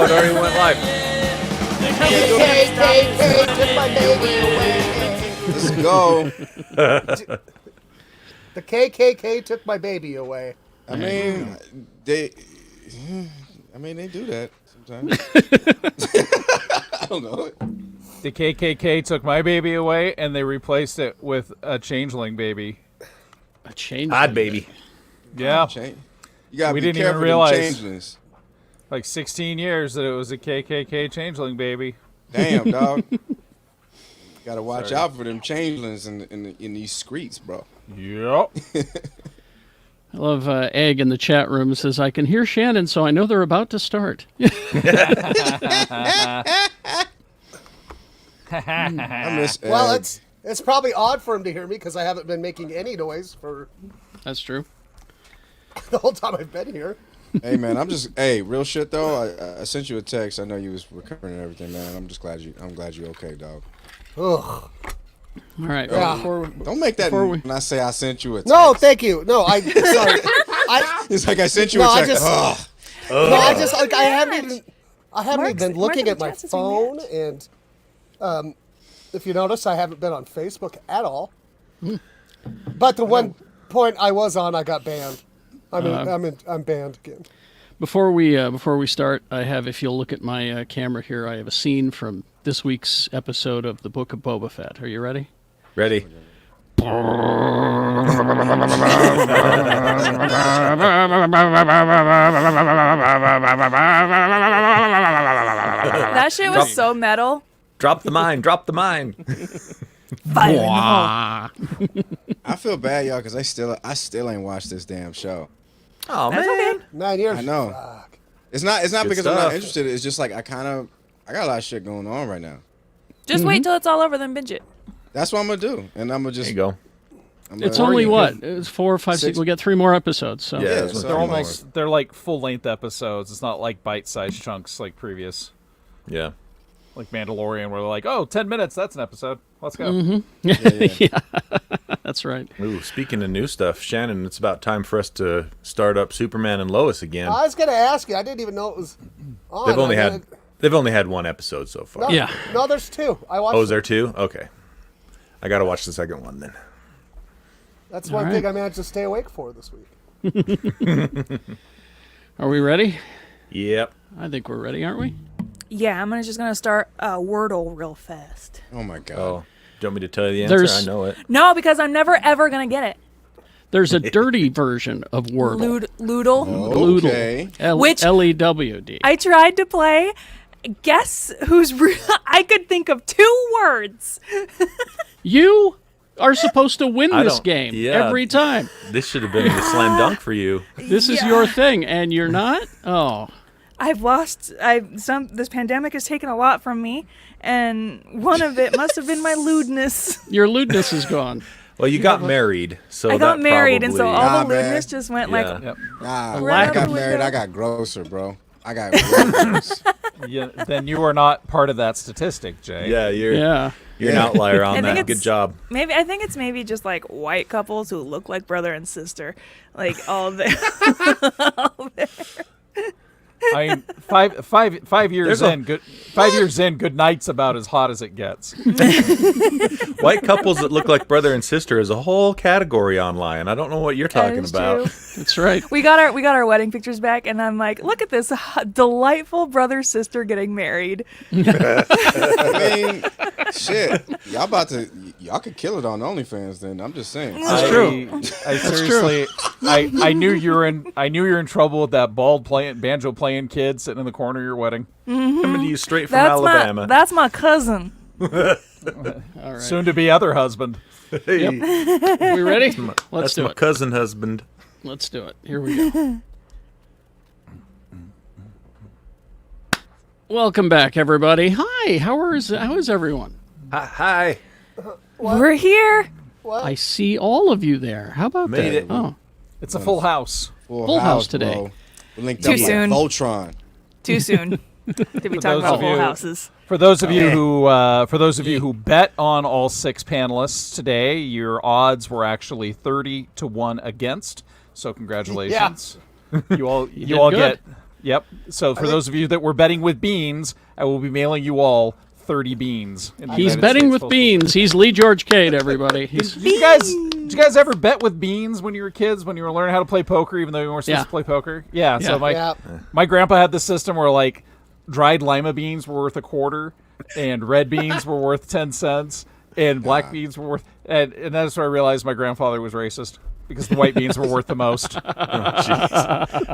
it already went live. KKK took my baby away. Let's go. The KKK took my baby away. I mean, they do that sometimes. I don't know. The KKK took my baby away, and they replaced it with a changeling baby. A changeling Odd baby. Yeah. You gotta We be didn't even careful with realize. changelings. Like 16 years that it was a KKK changeling baby. Damn, dog. Gotta watch out for them changelings in these streets, bro. Yep. I love Egg in the chat room says, I can hear Shannon, so I know they're about to start. I miss Egg. Well, it's probably odd for him to hear me because I haven't been making any noise for That's true. the whole time I've been here. Hey, man, real shit though. I sent you a text. I know you was recovering and everything, man. I'm glad you're okay, dog. Ugh. All right. Yeah. Don't make that when I say I sent you a text. No, thank you. No, sorry. It's like I sent you a text. I haven't even been looking at my Mark's phone, and if you notice, I haven't been on Facebook at all. But the one point I was on, I got banned. I'm banned again. Before we start, I have, if you'll look at my camera here, I have a scene from this week's episode of the Book of Boba Fett. Are you ready? Ready? That shit was so metal. Drop the mine. Drop the mine. Fire in the hole. I feel bad, y'all, because I still ain't watched this damn show. Oh, That's man. okay. 9 years. I know. Fuck. It's not Good because I'm not stuff. interested. It's just like I got a lot of shit going on right now. Just wait till it's all over, then binge it. That's what I'm gonna do, and I'm gonna There just. you go. It's only what? It's 4 or 5, 6. We get 3 more episodes. So. Yeah, so They're like full-length episodes. It's not like bite-sized chunks like previous. Yeah. Like Mandalorian, where they're like, 10 minutes, that's an episode. Let's go. Yeah. That's right. Ooh, speaking of new stuff, Shannon, it's about time for us to start up Superman and Lois again. I was going to ask you. I didn't even know it was on. They've only had one episode so far. No, Yeah. No, there's 2. I watched. Oh, is there 2? Okay. I got to watch the second one then. That's one All thing right. I managed to stay awake for this week. Are we ready? Yep. I think we're ready, aren't we? Yeah, I'm just gonna start Wordle real fast. Oh my god. Oh, do you want me to tell you the answer? There's- I know it. No, because I'm never ever gonna get it. There's a dirty version of Wordle. Loodle. Okay. Which- L-E-W-D. I tried to play. Guess who's? I could think of 2 words. You are supposed to win I this don't- game yeah. every time. This should have been a slam dunk for you. This is your thing, and you're not? Oh. I've lost. This pandemic has taken a lot from me, and one of it must have been my lewdness. Your lewdness is gone. Well, you got married, so I got that married, and so probably- all Nah, the man. lewdness just went Yeah. like. Yep. Nah, Right I out got the married. window. I got grosser, bro. I got worse. Yeah, then you are not part of that statistic, Jay. Yeah, you're Yeah. an outlier on I think that. it's- Good job. I think it's maybe just like white couples who look like brother and sister, like all there. I mean, five years There's a- in, good 5 years in, good night's about as hot as it gets. White couples that look like brother and sister is a whole category online. I don't know what you're talking is about. true. That's right. We got our wedding pictures back, and I'm like, look at this delightful brother sister getting married. I mean, shit. Y'all could kill it on OnlyFans. Then I'm just saying. That's true. I seriously, I knew you were in trouble with that banjo playing kid sitting in the corner of your wedding. Coming to you straight from That's Alabama. that's my cousin. All right. Soon to be other husband. Hey, We ready? Let's that's do my it. cousin husband. Let's do it. Here we go. Welcome back, everybody. Hi. How is everyone? Hi. We're here. I see all of you there. How about Made that? it. Oh, It's a full house. Full house today. Bro. We linked Too up like soon. Voltron. Too soon to be talking those about of full you- houses. For those of you who bet on all 6 panelists today, your odds were actually 30 to 1 against. So congratulations. You all good. Yep. So for those of you that were betting with beans, I will be mailing you all 30 beans. He's betting with beans. He's Lee George Cade, everybody. Did you guys ever bet with beans when you were kids, when you were learning how to play poker, even though you weren't supposed to play poker? Yeah. So my grandpa had this system where like dried lima beans were worth $0.25, and red beans were worth 10 cents, and black beans were worth, and that's where I realized my grandfather was racist. Because the white beans were worth the most.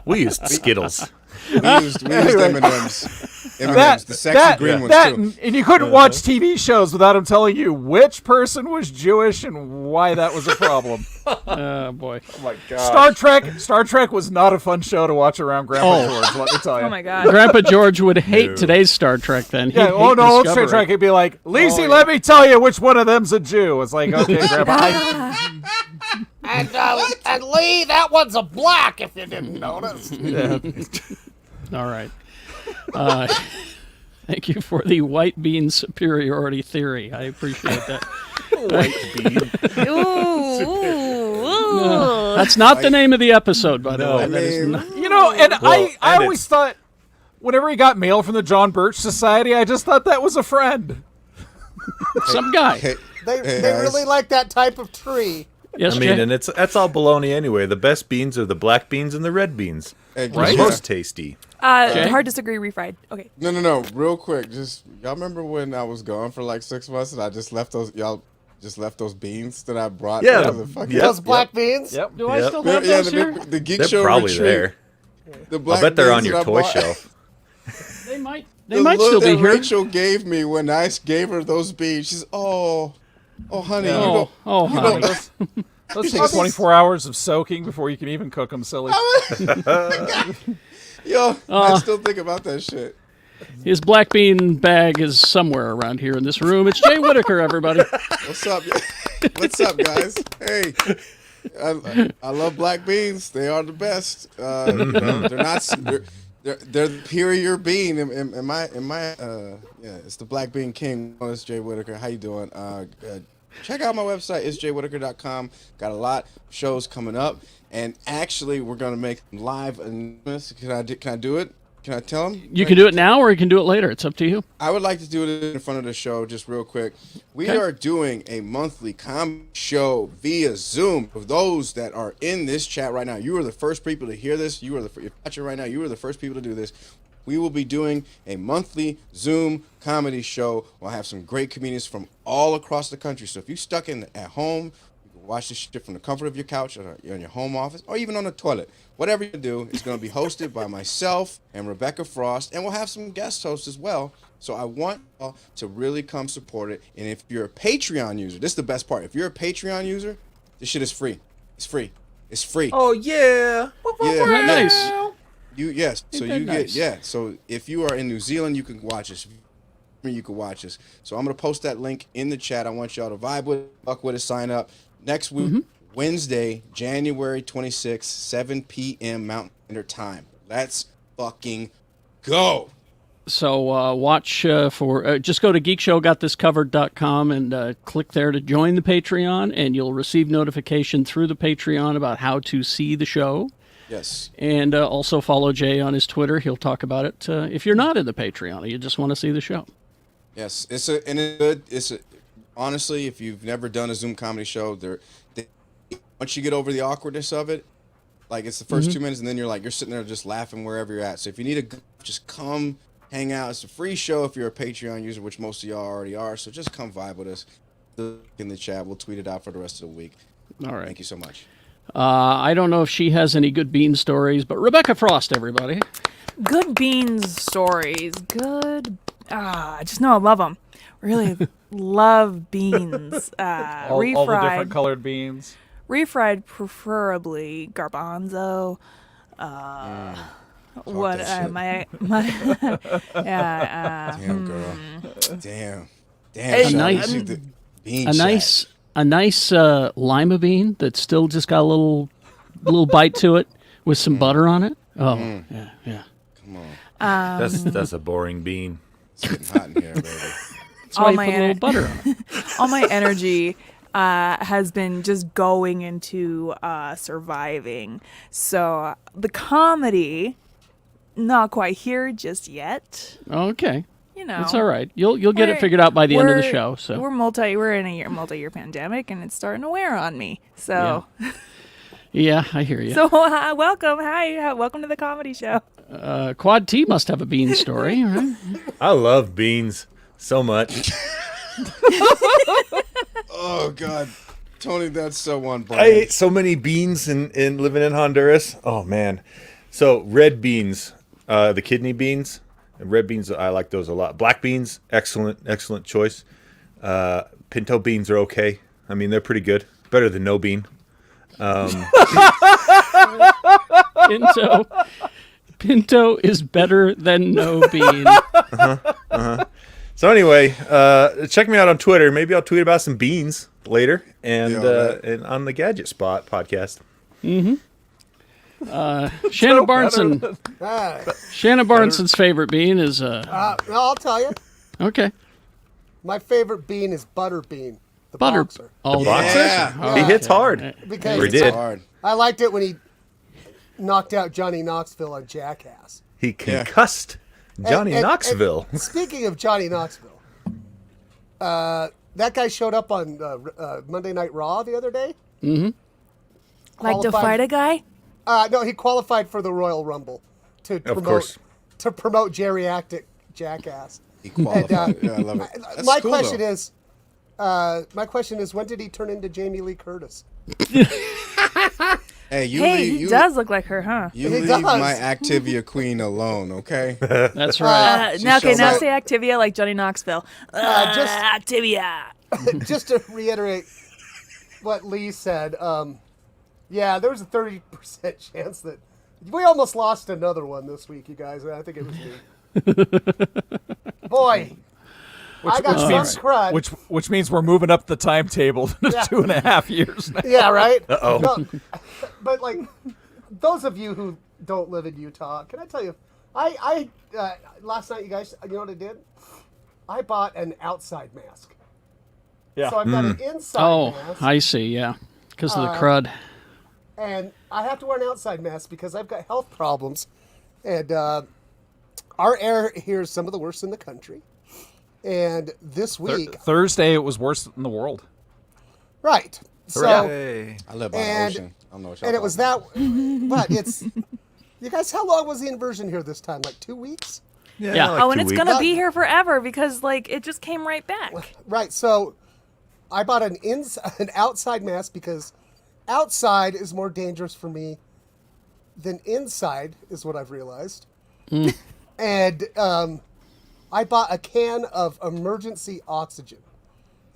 We used Skittles. We used M&Ms. M&Ms, the sexy green ones too. And you couldn't watch TV shows without him telling you which person was Jewish and why that was a problem. Oh boy! Oh my god! Star Trek was not a fun show to watch around Grandpa George. Let me tell you. Oh my god! Grandpa George would hate today's Star Trek. Then, old Star Trek. He'd be like, "Lizzie, let me tell you which one of them's a Jew." It's like, okay, Grandpa. And Lee, that one's a black. If you didn't notice. All right. Thank you for the white bean superiority theory. I appreciate that. White bean. Ooh. That's not the name of the episode, by the way. That is not. I always thought, whenever he got mail from the John Birch Society, I just thought that was a friend. Some guy. They really like that type of tree. Yes, I mean, Jay? and that's all baloney anyway. The best beans are the black beans and the red beans. Right? Right? Most tasty. Hard disagree. Refried. Okay. No. Real quick, y'all remember when I was gone for like 6 months and I just left those those beans that I brought? Yeah, Those black beans. Yep. Do I still have those here? The Geek They're Show probably retreat, there. The black I bet they're beans on your that I toy bought- shelf. They might. The They might look still be that here. Rachel gave me when I gave her those beans. She's honey, you Oh, don't. honey. Those take 24 hours of soaking before you can even cook them, silly. Yo, I still think about that shit. His black bean bag is somewhere around here in this room. It's Jay Whitaker, everybody. What's up? What's up, guys? Hey, I love black beans. They are the best. They're not. They're the superior bean. In my it's the Black Bean King. It's Jay Whitaker. How you doing? Check out my website, isjwhitaker.com. Got a lot of shows coming up, and actually, we're gonna make them live. Can I do it? Can I tell them? You can do it now, or you can do it later. It's up to you. I would like to do it in front of the show, just real quick. We are doing a monthly comedy show via Zoom. For those that are in this chat right now, you are the first people to hear this. If you're watching right now, you are the first people to do this. We will be doing a monthly Zoom comedy show. We'll have some great comedians from all across the country. So if you're stuck at home, you can watch this shit from the comfort of your couch, or you're in your home office, or even on the toilet. Whatever you do, it's going to be hosted by myself and Rebecca Frost, and we'll have some guest hosts as well. So I want y'all to really come support it. And if you're a Patreon user, this is the best part. If you're a Patreon user, this shit is free. It's free. It's free. Oh yeah. Yeah. Nice. So you nice. get So if you are in New Zealand, you can watch us. You can watch us. So I'm gonna post that link in the chat. I want y'all to vibe with it, fuck with it, sign up. Next week, Wednesday, January 26th, 7 p.m. Mountain Standard Time. Let's fucking go. So watch for just go to geekshowgotthiscovered.com and click there to join the Patreon, and you'll receive notification through the Patreon about how to see the show. Yes. And also follow Jay on his Twitter. He'll talk about it if you're not in the Patreon or you just want to see the show. Yes. Honestly, if you've never done a Zoom comedy show, once you get over the awkwardness of it, like it's the first 2 minutes, and then you're sitting there just laughing wherever you're at. So if you need just come hang out. It's a free show if you're a Patreon user, which most of y'all already are. So just come vibe with us in the chat. We'll tweet it out for the rest of the week. All right. Thank you so much. I don't know if she has any good bean stories, but Rebecca Frost, everybody. Good beans stories. I just know I love them. Really love beans. All Refried. the different colored beans. Refried, preferably garbanzo. What that my Damn, girl. Damn. Hey, A nice lima bean that still just got a little bite to it with some butter on it. Oh, yeah. Come on. That's a boring bean. It's getting hot in here, baby. That's why you put a little butter on it. all my energy has been just going into surviving. So the comedy, not quite here just yet. Okay. You know, It's all right. You'll get it figured out by the end of the show. So we're in a multi-year pandemic, and it's starting to wear on me. So yeah, I hear you. So welcome, welcome to the comedy show. Quad T must have a bean story, right? I love beans so much. Oh God, Tony, that's so on brand. I ate so many beans in living in Honduras. Oh man. So red beans, the kidney beans, and red beans, I like those a lot. Black beans, excellent choice. Pinto beans are okay. I mean, they're pretty good. Better than no bean. Pinto is better than no bean. So anyway, check me out on Twitter. Maybe I'll tweet about some beans later, and on the Gadget Spot podcast. Mm-hmm. Shannon Barneson. Shannon Barneson's favorite bean is. I'll tell you. Okay. My favorite bean is butter bean. The butter. boxer. Oh, the boxer. Yeah. He hits hard. Because He did. Hard. I liked it when he knocked out Johnny Knoxville on Jackass. He concussed Johnny Knoxville. And speaking of Johnny Knoxville, that guy showed up on Monday Night Raw the other day. Mm-hmm. Like to fight a guy? No, he qualified for the Royal Rumble to promote geriatric Jackass. He qualified. Yeah, I love it. That's My cool, question though. is, when did he turn into Jamie Lee Curtis? Hey, he does look like her, huh? You leave my Activia queen alone, okay? That's right. Now say Activia like Johnny Knoxville. Just Activia. Just to reiterate what Lee said, yeah, there was a 30% chance that we almost lost another one this week, you guys. I think it was me. Boy, I got some crud. Which means we're moving up the timetable to 2.5 years now. Yeah, right? Uh-oh. No, but, like, those of you who don't live in Utah, can I tell you, I last night, you guys, you know what I did? I bought an outside mask. Yeah. So I've got an inside mask. Oh, I see, yeah. Because of the crud. And I have to wear an outside mask because I've got health problems. And our air here is some of the worst in the country. And this week... Thursday, it was worse in the world. Right. So, Hooray. I live by the ocean. I don't know what y'all and it was that... But it's... You guys, how long was the inversion here this time? Like 2 weeks? Yeah. like And 2 it's weeks. going to be here forever because, like, it just came right back. Right. So I bought an outside mask because outside is more dangerous for me than inside, is what I've realized. And I bought a can of emergency oxygen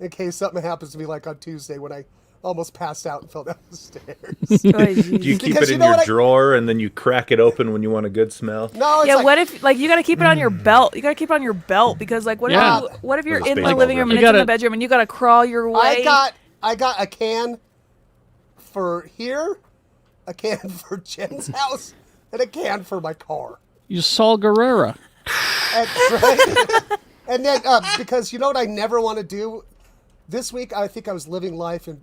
in case something happens to me, like on Tuesday when I almost passed out and fell down the stairs. Do you keep it in your drawer and then you crack it open when you want a good smell? No, it's Yeah, like, what if, like, you got to keep it on your belt? You got to keep it on your belt because, like, what if you're in the living room and it's in the bedroom and you got to crawl your way? I got a can for here, a can for Jen's house, and a can for my car. You Saul Guerrera. And then, because you know what I never want to do? This week, I think I was living life in,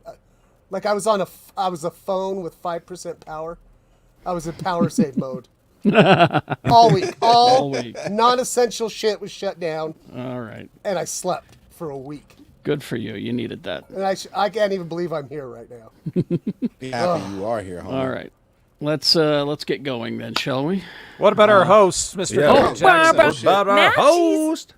like I was a phone with 5% power. I was in power save mode. All week. All week. Non-essential shit was shut down. All right. And I slept for a week. Good for you. You needed that. And I can't even believe I'm here right now. Be happy you are here, homie. All right. Let's get going then, shall we? What about our host, Mr. Yeah. Jackson? What about our Matt, host?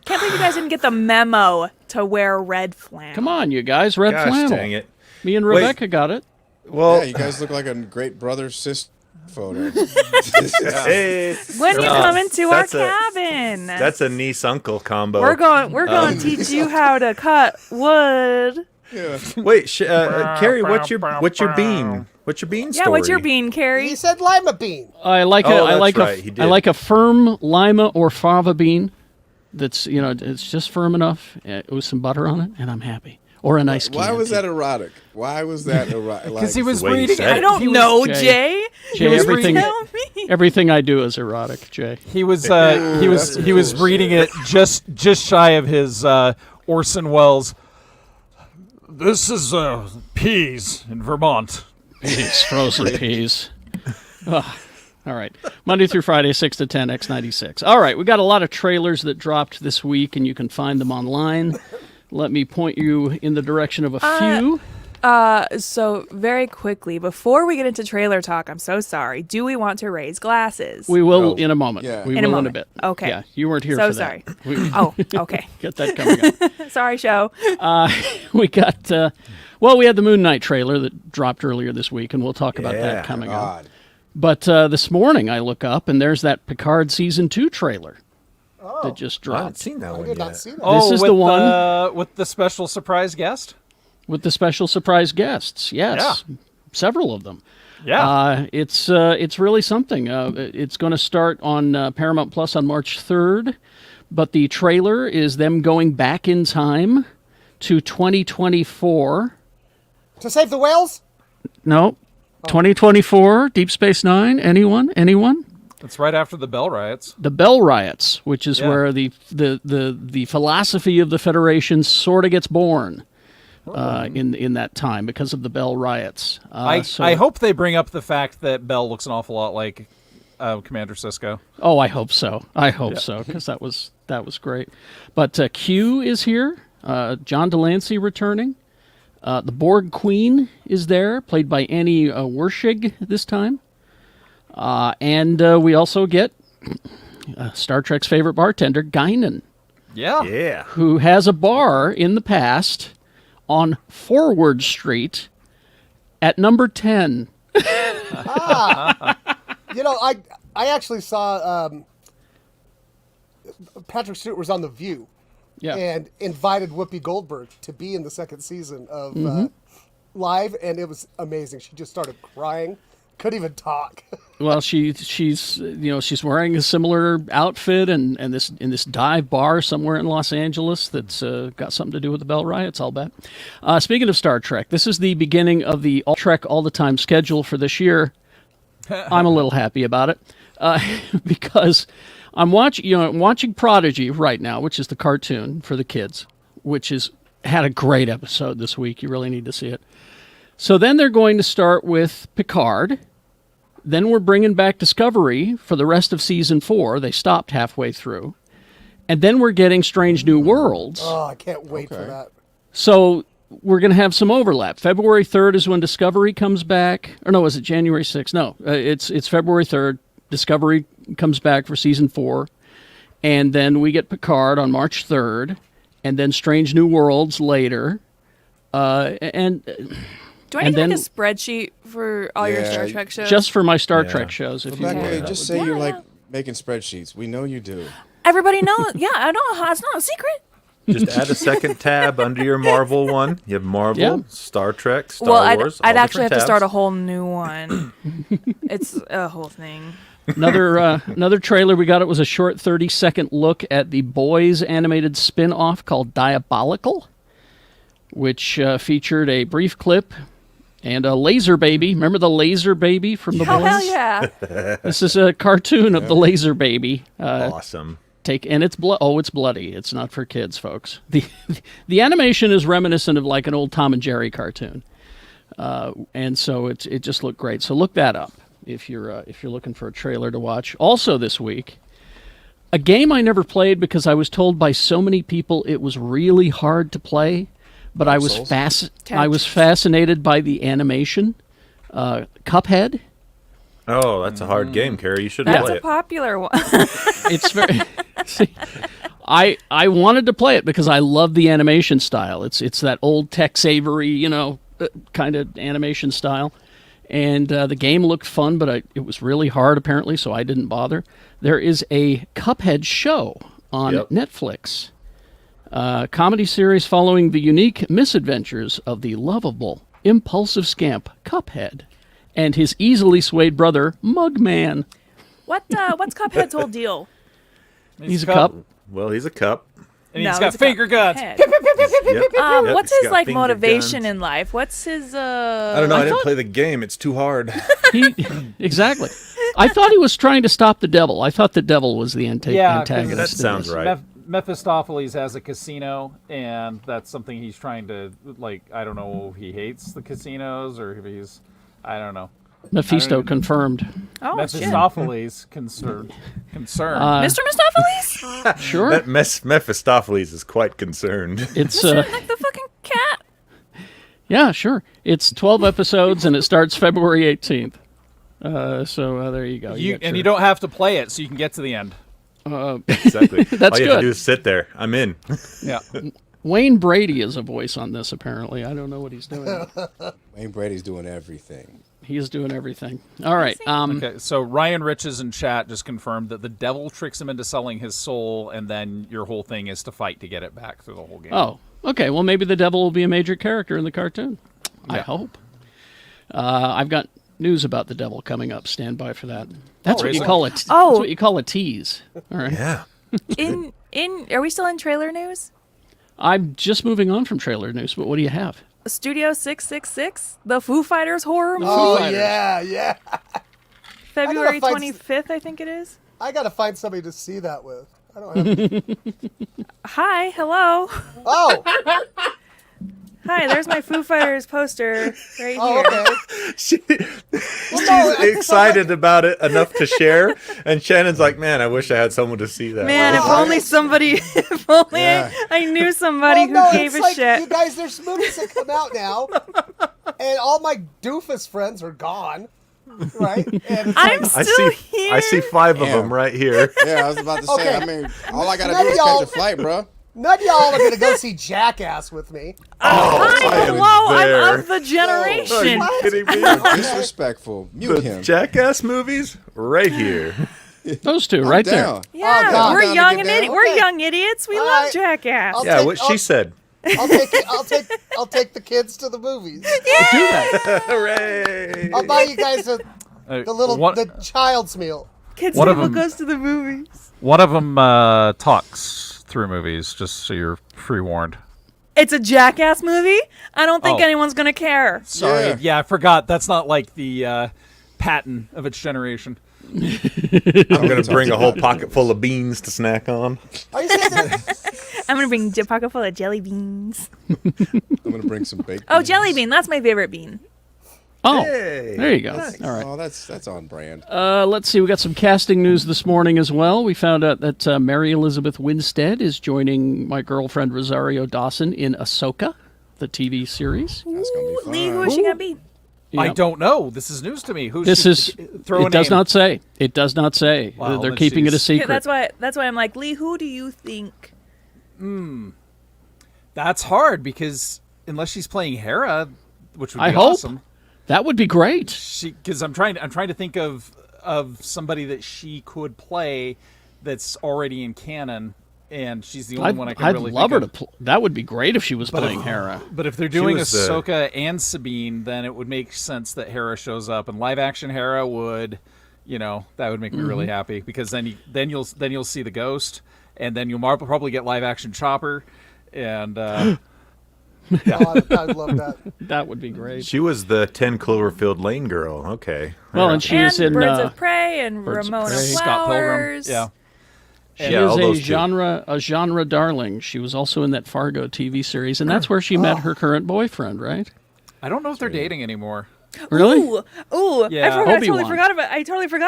Can't believe you guys didn't get the memo to wear red flannel. Come on, you guys. Red Gosh, flannel. dang it. Me and Rebecca got it. Well, Yeah, you guys look like a great brother-sister photo. hey, When you come into our that's cabin, that's a niece-uncle combo. we're going to teach you how to cut wood. Yeah. Wait, Carrie, what's your bean? What's your bean story? Yeah, what's your bean, Carrie? He said lima bean. I like He I like a firm lima or fava bean. That's it's just firm enough with some butter on it, and I'm happy. Or a nice. Why was that erotic? Why was that erotic? Because he was the way he reading. said it. I don't know, Jay. Jay. Everything. Tell me. Everything I do is erotic, Jay. He was reading it just shy of his Orson Welles. This is peas in Vermont. Peas, frozen peas. All All right. Monday through Friday, 6 to 10, X96. All right. We got a lot of trailers that dropped this week, and you can find them online. Let me point you in the direction of a few. So very quickly, before we get into trailer talk, I'm so sorry. Do we want to raise glasses? We will in a moment. Yeah. We In a will moment. in a bit. Okay. Yeah, you weren't here So for sorry. that. We Oh, okay. get that coming up. Sorry, show. We got, we had the Moon Knight trailer that dropped earlier this week, and we'll talk about Yeah. that coming up. God. But this morning I look up, and there's that Picard Season 2 trailer that just I haven't dropped. seen that I one did yet. not see that. This is with the one- with the special surprise guest. With the special surprise guests, yes. Yeah. Several of them. Yeah. It's really something. It's going to start on Paramount Plus on March 3rd, but the trailer is them going back in time to 2024. To save the whales? No, 2024, Deep Space Nine. Anyone? It's right after the Bell riots. The Bell Riots, which is Yeah. where the philosophy of the Federation sort of gets born in that time because of the Bell Riots. I hope they bring up the fact that Bell looks an awful lot like Commander Sisko. Oh, I hope so. I hope so, because that was great. But Q is here. John Delancey returning. The Borg Queen is there, played by Annie Wershig this time. And we also get Star Trek's favorite bartender, Guinan, Yeah. Yeah. who has a bar in the past on Forward Street at number 10. You know, I actually saw Patrick Stewart was on The View Yeah. and invited Whoopi Goldberg to be in the second season of Live, and it was amazing. She just started crying, couldn't even talk. Well, she's wearing a similar outfit and in this dive bar somewhere in Los Angeles that's got something to do with the Bell Riots, I'll bet. Speaking of Star Trek, this is the beginning of the Trek All the Time schedule for this year. I'm a little happy about it because I'm watching Prodigy right now, which is the cartoon for the kids, which had a great episode this week. You really need to see it. So then they're going to start with Picard. Then we're bringing back Discovery for the rest of season 4. They stopped halfway through. And then we're getting Strange New Worlds. Oh, I can't wait for Okay. that. So we're going to have some overlap. February 3rd is when Discovery comes back. Or no, is it January 6th? No, it's February 3rd. Discovery comes back for season 4. And then we get Picard on March 3rd. And then Strange New Worlds later. Do I need to then- make a spreadsheet for all your Yeah, Star Trek shows? Just for my Star Yeah. Trek shows, if you Rebecca, want. just say you like making spreadsheets. We know you do. Everybody knows. Yeah, I know. It's not a secret. Just add a second tab under your Marvel one. You have Marvel, Yeah. Star Trek, Star Wars. I'd all actually have different to start a tabs. whole new one. It's a whole thing. Another trailer we got. It was a short 30-second look at the Boys animated spin-off called Diabolical, which featured a brief clip and a laser baby. Remember the laser baby from the Oh, Boys? hell yeah. This is a cartoon of the laser baby. Awesome. And it's it's bloody. It's not for kids, folks. The animation is reminiscent of like an old Tom and Jerry cartoon, and so it just looked great. So look that up if you're looking for a trailer to watch. Also this week, a game I never played because I was told by so many people it was really hard to play, but I was fascinated by the animation. Cuphead. Oh, that's a hard game, Carrie. You should That's play a it. popular one. It's very. See, I wanted to play it because I love the animation style. It's that old Tex Avery, kind of animation style, and the game looked fun, but it was really hard apparently, so I didn't bother. There is a Cuphead show on Netflix, comedy series following the unique misadventures of the lovable, impulsive scamp Cuphead and his easily swayed brother Mugman. What's Cuphead's whole deal? He's a cup. Well, he's a cup. And No, he's got it's a finger guns. Cuphead. Yep. What's He's his got finger motivation guns. in life? What's his I don't know. I didn't play the game. It's too hard. Exactly. I thought he was trying to stop the devil. I thought the devil was the Yeah, 'cause antagonist. That sounds right. Mephistopheles has a casino, and that's something he's trying to, I don't know if he hates the casinos or if he's, I don't know. Mephisto confirmed. Oh, shit. Mephistopheles concerned. Mr. Mistopheles? Sure. That Mephistopheles is quite concerned. It's Like the fucking cat. yeah, sure. It's 12 episodes and it starts February 18th. So there you go. You don't have to play it, so you can get to the end. Exactly. That's All you have good. to do is sit there. I'm in. Yeah. Wayne Brady is a voice on this, apparently. I don't know what he's doing. Wayne Brady's doing everything. He is doing everything. All right. Okay, so Ryan Riches in chat just confirmed that the devil tricks him into selling his soul, and then your whole thing is to fight to get it back through the whole game. Oh, okay. Well, maybe the devil will be a major character in the cartoon. I hope. I've got news about the devil coming up. Stand by for that. That's what you call it. That's what you call a tease. All right. Yeah. Are we still in trailer news? I'm just moving on from trailer news, but what do you have? Studio 666, the Foo Fighters horror movie. Oh, yeah. February find 25th, I think it is. I gotta find somebody to see that with. I don't have. Hi, hello. Oh, Hi, there's my Foo Fighters poster right oh, here. okay. She's excited about it enough to share, and Shannon's like, "Man, I wish I had someone to see that." Man, if only somebody, if only I knew somebody who gave a shit. You guys, there's movies that come out now, and all my doofus friends are gone. Right? And I'm still see, here. I see 5 of them right here. Yeah, I was about to say. Okay. I mean, all I gotta None do of is y'all- catch a flight, bro. none of y'all are gonna go see Jackass with me. Hi, am hello, there. I'm of the Are generation. you kidding me? Disrespectful. Mute The him. Jackass movies right here. Those two right there. Down. Yeah, Oh, God. we're Down to young get and down. we're Okay. young idiots. We All love right. Jackass. I'll Yeah, take- what she said. I'll take the kids to the movies. Do that. Hooray! I'll buy you guys the child's meal. Kids One of table them- goes to the movies. One of them talks through movies, just so you're pre-warned. It's a Jackass movie. I don't think Oh. anyone's gonna care. Sorry. Yeah. Yeah, I forgot. That's not like the pattern of its generation. I'm gonna bring a whole pocket full of beans to snack on. Are you saying that? I'm gonna bring a pocket full of jelly beans. I'm gonna bring some bacon. Oh, jelly bean. That's my favorite bean. Oh, Hey. there you go. All right. Oh, that's on brand. Let's see. We got some casting news this morning as well. We found out that Mary Elizabeth Winstead is joining my girlfriend Rosario Dawson in Ahsoka, the TV series. That's gonna be fun. Lee, who is she gonna be? Yeah. I don't know. This is news to me. Who's This she? is. Throw a It does name. not say. It does not say. Wow, They're then keeping it a she's- secret. Yeah, that's why I'm like, Lee, who do you think? That's hard because unless she's playing Hera, which would be I hope. awesome. That would be great. Because I'm trying to think of somebody that she could play that's already in canon, and she's the only one I can I'd really love her think to. of. That would be great if she was playing Hera. But if they're doing was the- Ahsoka and Sabine, then it would make sense that Hera shows up, and live action Hera would, that would make me really happy because then you'll see the ghost, and then you'll probably get live action Chopper, and Oh, I'd love that. That would be great. She was the 10 Cloverfield Lane girl. Okay. Well, and she is in. Birds of Prey and Birds of Ramona Prey. Scott Pilgrim. Flowers. Yeah. She Yeah, all is those a two. genre darling. She was also in that Fargo TV series, and that's where she met her current boyfriend, right? I don't know if they're dating anymore. Really? Ooh, Yeah. I totally Obi-Wan. forgot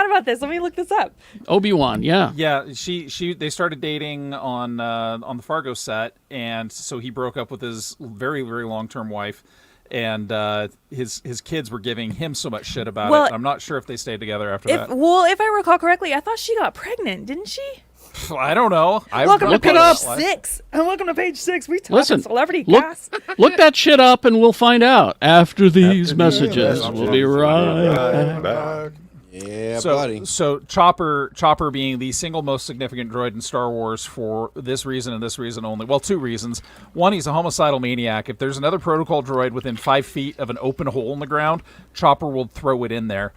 about this. Let me look this up. Obi-Wan, yeah. Yeah, they started dating on the Fargo set, and so he broke up with his very, very long-term wife, and his kids were giving him so much shit about Well, it. I'm not sure if they stayed together after If I recall correctly, I thought she got pregnant, didn't she? that. I don't know. Welcome to look it page up. 6. Welcome to page 6. We talking Listen, celebrity look, cast. look that shit up, and we'll find out after these messages. messages. We'll be right back. Back. Yeah, So, buddy. so Chopper being the single most significant droid in Star Wars for this reason and this reason only. Well, 2 reasons. One, he's a homicidal maniac. If there's another protocol droid within 5 feet of an open hole in the ground, Chopper will throw it in there.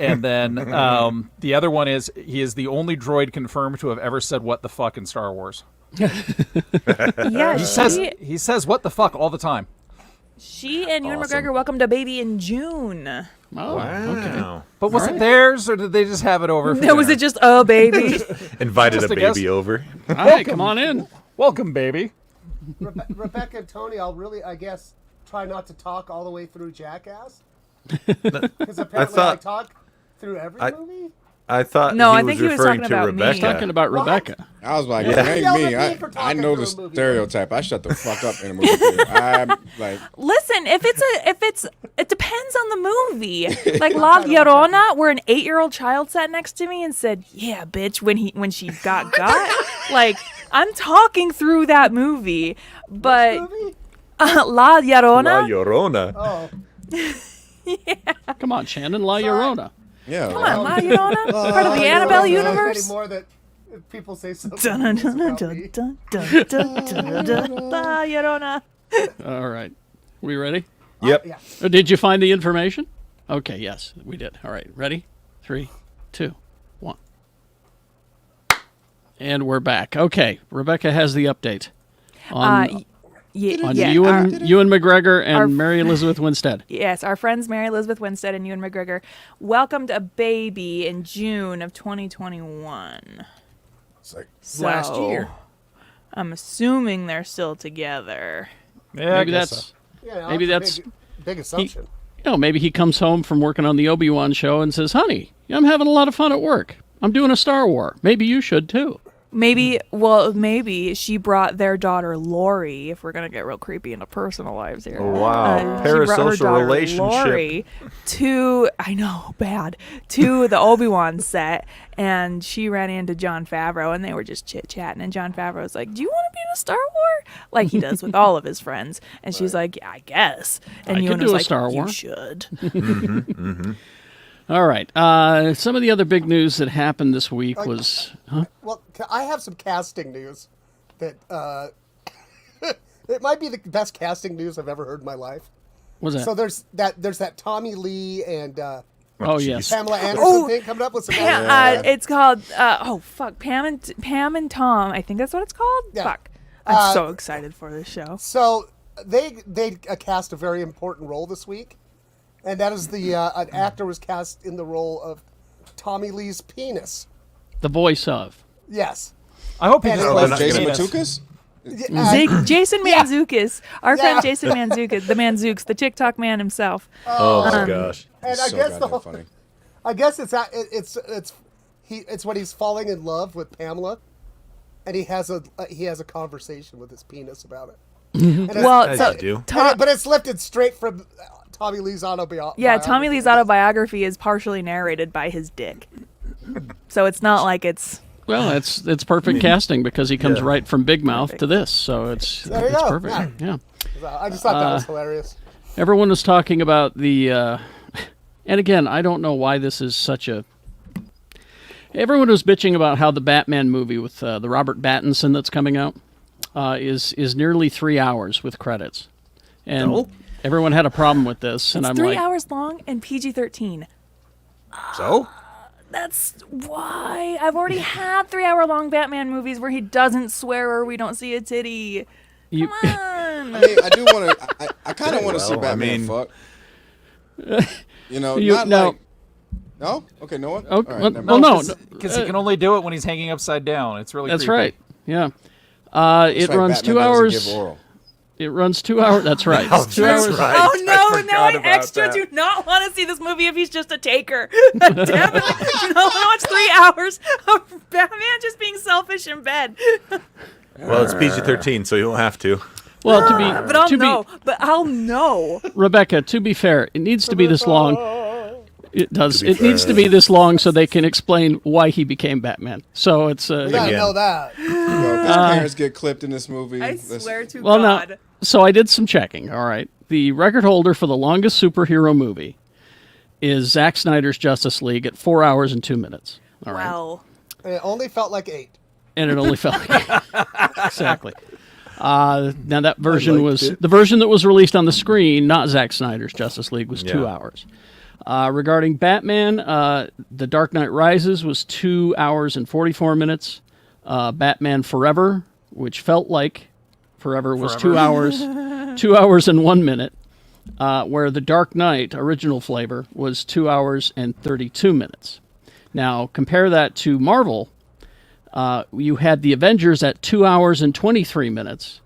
And then the other one is he is the only droid confirmed to have ever said "what the fuck" in Star Wars. Yeah, He says "what the fuck" all the time. she and Ewan McGregor welcomed a baby in June. Oh, okay. Wow. But was it theirs, or did they just have it over? For Was dinner? it just a baby? Invited Just a a guess. baby over. Hi, come on in. Welcome, baby. Rebecca and Tony, I'll really, I guess, try not to talk all the way through Jackass. Because apparently I talk through every movie. I thought No, he I was think he was referring talking to about me. Rebecca. Talking about Rebecca. I was like, Yeah. it ain't Yell me. at me for I talking know through the a movie. stereotype. I shut the fuck up in a movie theater. I'm like, Listen, it depends on the movie. Like La Llorona, where an 8-year-old child sat next to me and said, "Yeah, bitch," when she got. Like, I'm talking through that movie, but Movie? La Llorona. La Llorona. Oh. Come on, Shannon, La Llorona. yeah. Come on, La Llorona, part of the Annabelle universe. Anymore that if people say something. Dun, dun, dun, about dun, me. dun, dun, dun, dun, dun. La Llorona. All right. We ready? Yep. Yeah. Did you find the information? Okay, yes, we did. All right, ready? 3, 2, 1. And we're back. Okay, Rebecca has the update on Ewan McGregor and Mary Elizabeth Winstead. Yes, our friends Mary Elizabeth Winstead and Ewan McGregor welcomed a baby in June of 2021. It's like So, last year. I'm assuming they're still together. Yeah, Maybe I guess that's so. Yeah, maybe a that's big assumption. maybe he comes home from working on the Obi-Wan show and says, "Honey, I'm having a lot of fun at work. I'm doing a Star War. Maybe you should too." Maybe she brought their daughter Lori, if we're going to get real creepy into personal lives here. Oh, wow. She brought her Parasocial daughter relationship. Lori to the Obi-Wan set, and she ran into Jon Favreau, and they were just chit-chatting, and Jon Favreau was like, "Do you want to be in a Star War?" Like he does with all of his friends. And she's like, "Yeah, I guess." And I Ewan could was do a like, Star "You War." should. All right. Some of the other big news that happened this week was... Huh? Well, I have some casting news that it might be the best casting news I've ever heard in my life. What's that? So there's that Tommy Lee and Oh, yes. Pamela Anderson thing coming up with some. It's called Pam and Tom. I think that's what it's called. Yeah. Fuck. I'm so excited for this show. So they cast a very important role this week, and that is an actor was cast in the role of Tommy Lee's penis. The voice of. Yes. I hope he And just it plays was Jason penis. Matukas? Jason Mantzoukas, our friend Yeah. Jason Mantzoukas, the Mantzouks, the TikTok man himself. Oh my gosh. And So goddamn funny. I guess it's when he's falling in love with Pamela, and he has a conversation with his penis about it. And it's- Well, As so you do. but it's lifted straight from Tommy Lee's autobiography. yeah, Tommy Lee's autobiography is partially narrated by his dick, so it's not like it's. Well, it's perfect casting because he comes Yeah. right from Big Mouth to this, so it's There you go. perfect. Yeah. I just thought that was hilarious. Everyone was talking about the, and again, I don't know why this is such a. Everyone was bitching about how the Batman movie with the Robert Pattinson that's coming out is nearly 3 hours with credits, and everyone had a problem with this, and It's I'm 3 like, hours long and PG-13. So? That's why I've already had 3 hour long Batman movies where he doesn't swear or we don't see a titty. you, Come on. I mean, I do want to. I kind of want to see well, I Batman mean- fuck. You know, You- not no. like. No. Okay. No one. Okay, All right, well, never well, mind. no, Because he can only do it when he's hanging upside down. It's really that's creepy. right. Yeah, That's it right, runs Batman 2 doesn't hours. give oral. It runs 2 hours. That's right. It's 2 That's hours. right. Oh no! I Now I forgot about extra that. do not want to see this movie if he's just a taker. Damn it! Do not want to watch 3 hours of Batman just being selfish in bed. Well, it's PG-13, so you don't have to. Well, But I'll know. Rebecca, to be fair, it needs to be this long. It does. be It needs to fair. be this long so they can explain why he became Batman. So it's You gotta Again. know that. You know, his parents get clipped in this movie. I Let's- swear to well, God. no. So I did some checking. All right, the record holder for the longest superhero movie is Zack Snyder's Justice League at 4 hours and 2 minutes. All right, Well, And it only felt like 8. and it only felt exactly. Now that version liked was it. the version that was released on the screen, not Zack Snyder's Justice League, was 2 Yeah. hours. Regarding Batman, The Dark Knight Rises was 2 hours and 44 minutes. Batman Forever, which felt like forever, was 2 hours, 2 hours and 1 minute. Where The Dark Knight original flavor was 2 hours and 32 minutes. Now compare that to Marvel. You had the Avengers at 2 hours and 23 minutes,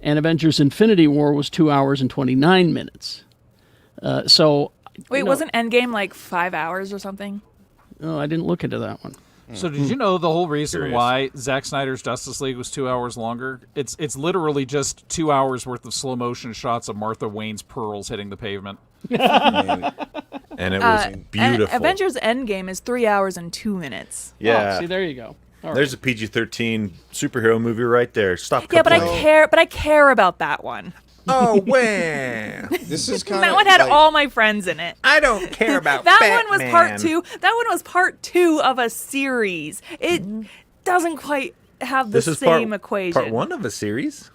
and Avengers Infinity War was 2 hours and 29 minutes. So Wait, you know, wasn't Endgame like 5 hours or something? Oh, I didn't look into that one. So did you know the whole reason Curious. why Zack Snyder's Justice League was 2 hours longer? It's literally just 2 hours worth of slow motion shots of Martha Wayne's pearls hitting the pavement. And it was beautiful. Avengers Endgame is 3 hours and 2 minutes. Yeah. Oh, see, there you go. All There's a PG-13 superhero movie right there. Stop. Yeah, but I complaining. care. But I care about that one. Oh, wow. This is kind of That one had all my friends in it. I don't care about That one was part 2. That one was part 2 of a series. It doesn't quite have the This is same part, equation. part 1 of a series.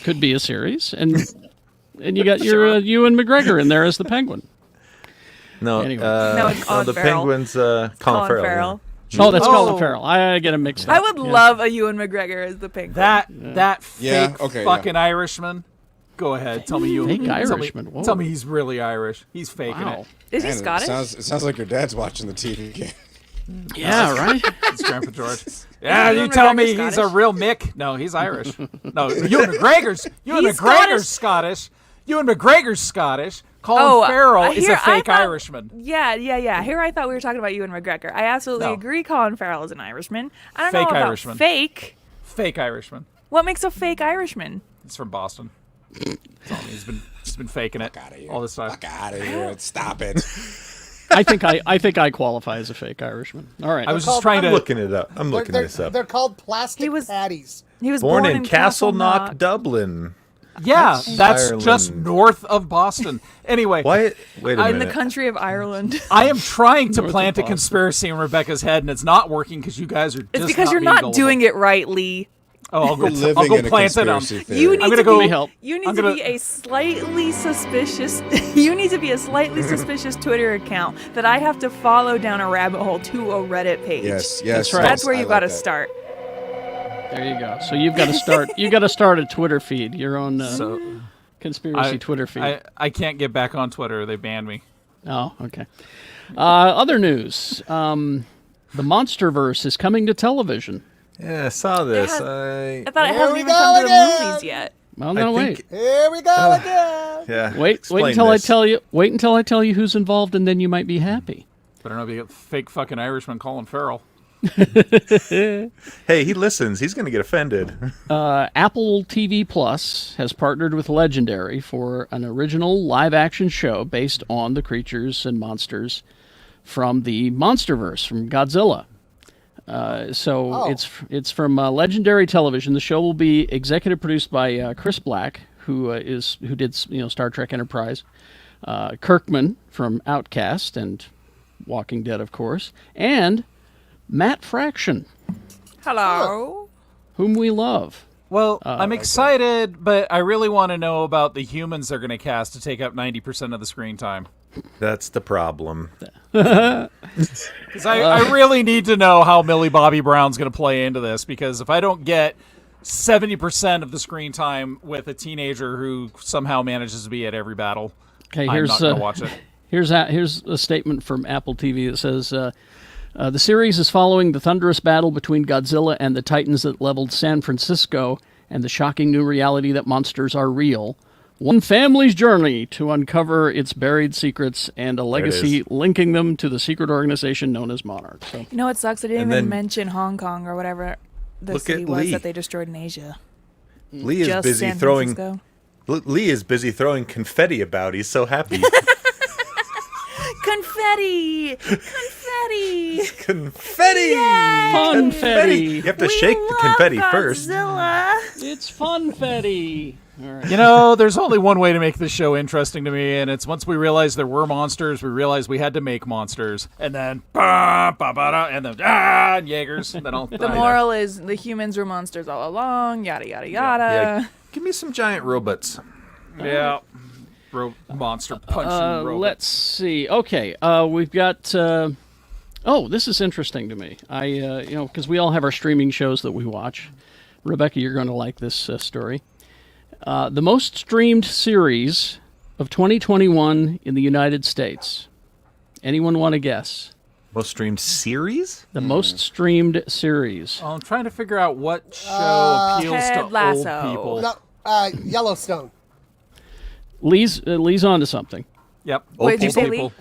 Could be a series, and you got your Ewan McGregor in there as the Penguin. No, Anyway. No, it's Colin the Farrell. Penguin's Colin Farrell. Farrell. Oh, that's Oh. Colin Farrell. I get him mixed up. I would love a Ewan McGregor as the Penguin. That Yeah, fake okay, fucking Irishman. Go ahead, tell me you. Fake tell me- Irishman, whoa. Tell me he's really Irish. He's faking Wow. it. Is he Man, Scottish? It sounds like your dad's watching the TV game. Yeah, right. It's Grandpa George. Yeah, you Ewan tell McGregor's me he's a Scottish? real Mick. No, he's Irish. No, Ewan McGregor's He's Scottish. Ewan McGregor's Scottish. Colin Farrell is a fake Irishman. Yeah. Here I thought we were talking about Ewan McGregor. I absolutely No. agree Colin Farrell is an Irishman. I don't Fake know about Irishman. fake. Fake Irishman. What makes a fake Irishman? He's from Boston. He's been faking it Out of here. all this time. Fuck out of here. Stop it. I think I qualify as a fake Irishman. All right. I was just trying I'm to. looking it up. I'm looking this up. They're called plastic He was- patties. He was Born in Castleknock. Castleknock, Dublin. Yeah, that's just Ireland. north of Boston. Anyway, Why? Wait a in the minute. country of Ireland. I am trying to North of plant a Boston. conspiracy in Rebecca's head, and it's not working because you guys are just It's because you're being not gullible. doing it right, Lee. Oh, I'll We're go living in a plant it on. conspiracy theory. You need I'm to gonna go. Let me help. You need I'm to gonna- be a slightly suspicious. You need to be a slightly suspicious Twitter account that I have to follow down a rabbit hole to a Reddit page. Yes. That's right. That's where I you like got to that. start. There you go. So you've got to start. You got to start a Twitter feed, your own So conspiracy Twitter feed. I can't get back on Twitter. They banned me. Oh, okay. Other news. The Monsterverse is coming to television. Yeah, I saw this. had- I I thought it Here hasn't we even go come to the again. movies yet. Well, no, wait. think- Here we go again. Yeah. Wait explain until this. I tell you. Wait until I tell you who's involved, and then you might be happy. Better not be a fake fucking Irishman Colin Farrell. Hey, he listens. He's going to get offended. Apple TV Plus has partnered with Legendary for an original live-action show based on the creatures and monsters from the Monsterverse, from Godzilla. It's from Legendary Television. The show will be executive produced by Chris Black, who did Star Trek Enterprise, Kirkman from Outcast and Walking Dead, of course, and Matt Fraction, Hello. whom we love. Well, I'm excited, but I really want to know about the humans they're going to cast to take up 90% of the screen time. That's the problem. Because I really need to know how Millie Bobby Brown's going to play into this, because if I don't get 70% of the screen time with a teenager who somehow manages to be at every battle, Okay, I'm not going to watch it. Here's a statement from Apple TV that says, the series is following the thunderous battle between Godzilla and the Titans that leveled San Francisco and the shocking new reality that monsters are real. One family's journey to uncover its buried secrets and a legacy linking them to the secret organization known as Monarch. So, You know what sucks? I didn't And even then- mention Hong Kong or whatever the Look city at was Lee. that they destroyed in Asia. Lee is Just busy San throwing. Francisco. Lee is busy throwing confetti about. He's so happy. Confetti! Confetti! Confetti! Funfetti! You have to shake the confetti first. Godzilla. It's funfetti! All right. You know, there's only one way to make this show interesting to me, and it's once we realized there were monsters, we realized we had to make monsters, and then and then and Jaegers. And then I'll The moral is the humans were monsters all along, yada, yada, yada. Yeah, give me some giant robots. Yeah. Monster punching robot. Let's see. Okay, we've got. This is interesting to me. Because we all have our streaming shows that we watch. Rebecca, you're going to like this story. The most streamed series of 2021 in the United States. Anyone want to guess? Most streamed series? The most streamed series. I'm trying to figure out what show appeals Ted to Lasso. old people. No, Yellowstone. Lee's onto something. Yep. What did you say, Lee? people.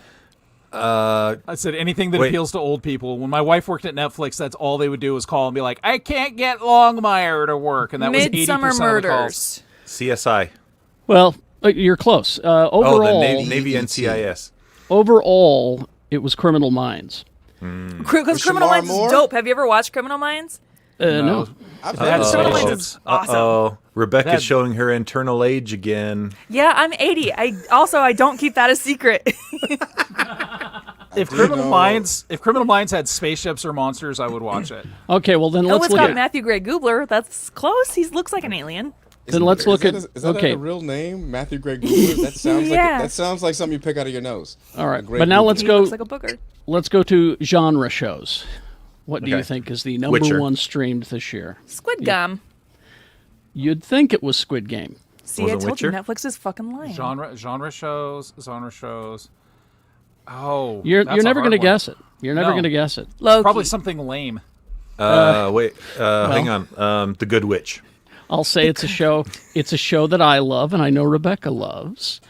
I said anything that appeals to old people. When my wife worked at Netflix, that's all they would do was call and be like, "I can't get Longmire to work," and that was 80% Midsummer of the calls. Murders. CSI. Well, you're close. Overall, the Navy NCIS. Overall, it was Criminal Minds. Because Criminal Minds is dope. Have you ever watched Criminal Minds? No. Criminal Minds is awesome. Rebecca's showing her internal age again. Yeah, I'm 80. I don't keep that a secret. If Criminal Minds had spaceships or monsters, I would watch it. Okay, well then let's it's look got at Matthew Gray Goobler. That's close. He looks like an alien. Then let's look at Is that okay. a real name, Matthew Gray Goobler? That sounds that sounds like something you pick out of your nose. All right, but now let's He go. looks like a booger. Let's go to genre shows. What do you think is the number Witcher. one streamed this year? Squid Gum. You'd think it was Squid Game. See, Was I it told you Witcher? Netflix is fucking lying. Genre shows. Oh, You're that's a never hard going to one. guess it. You're never No. going to guess it. Loki. Probably something lame. Hang on. The Good Witch. I'll say it's a show. It's a show that I love, and I know Rebecca loves.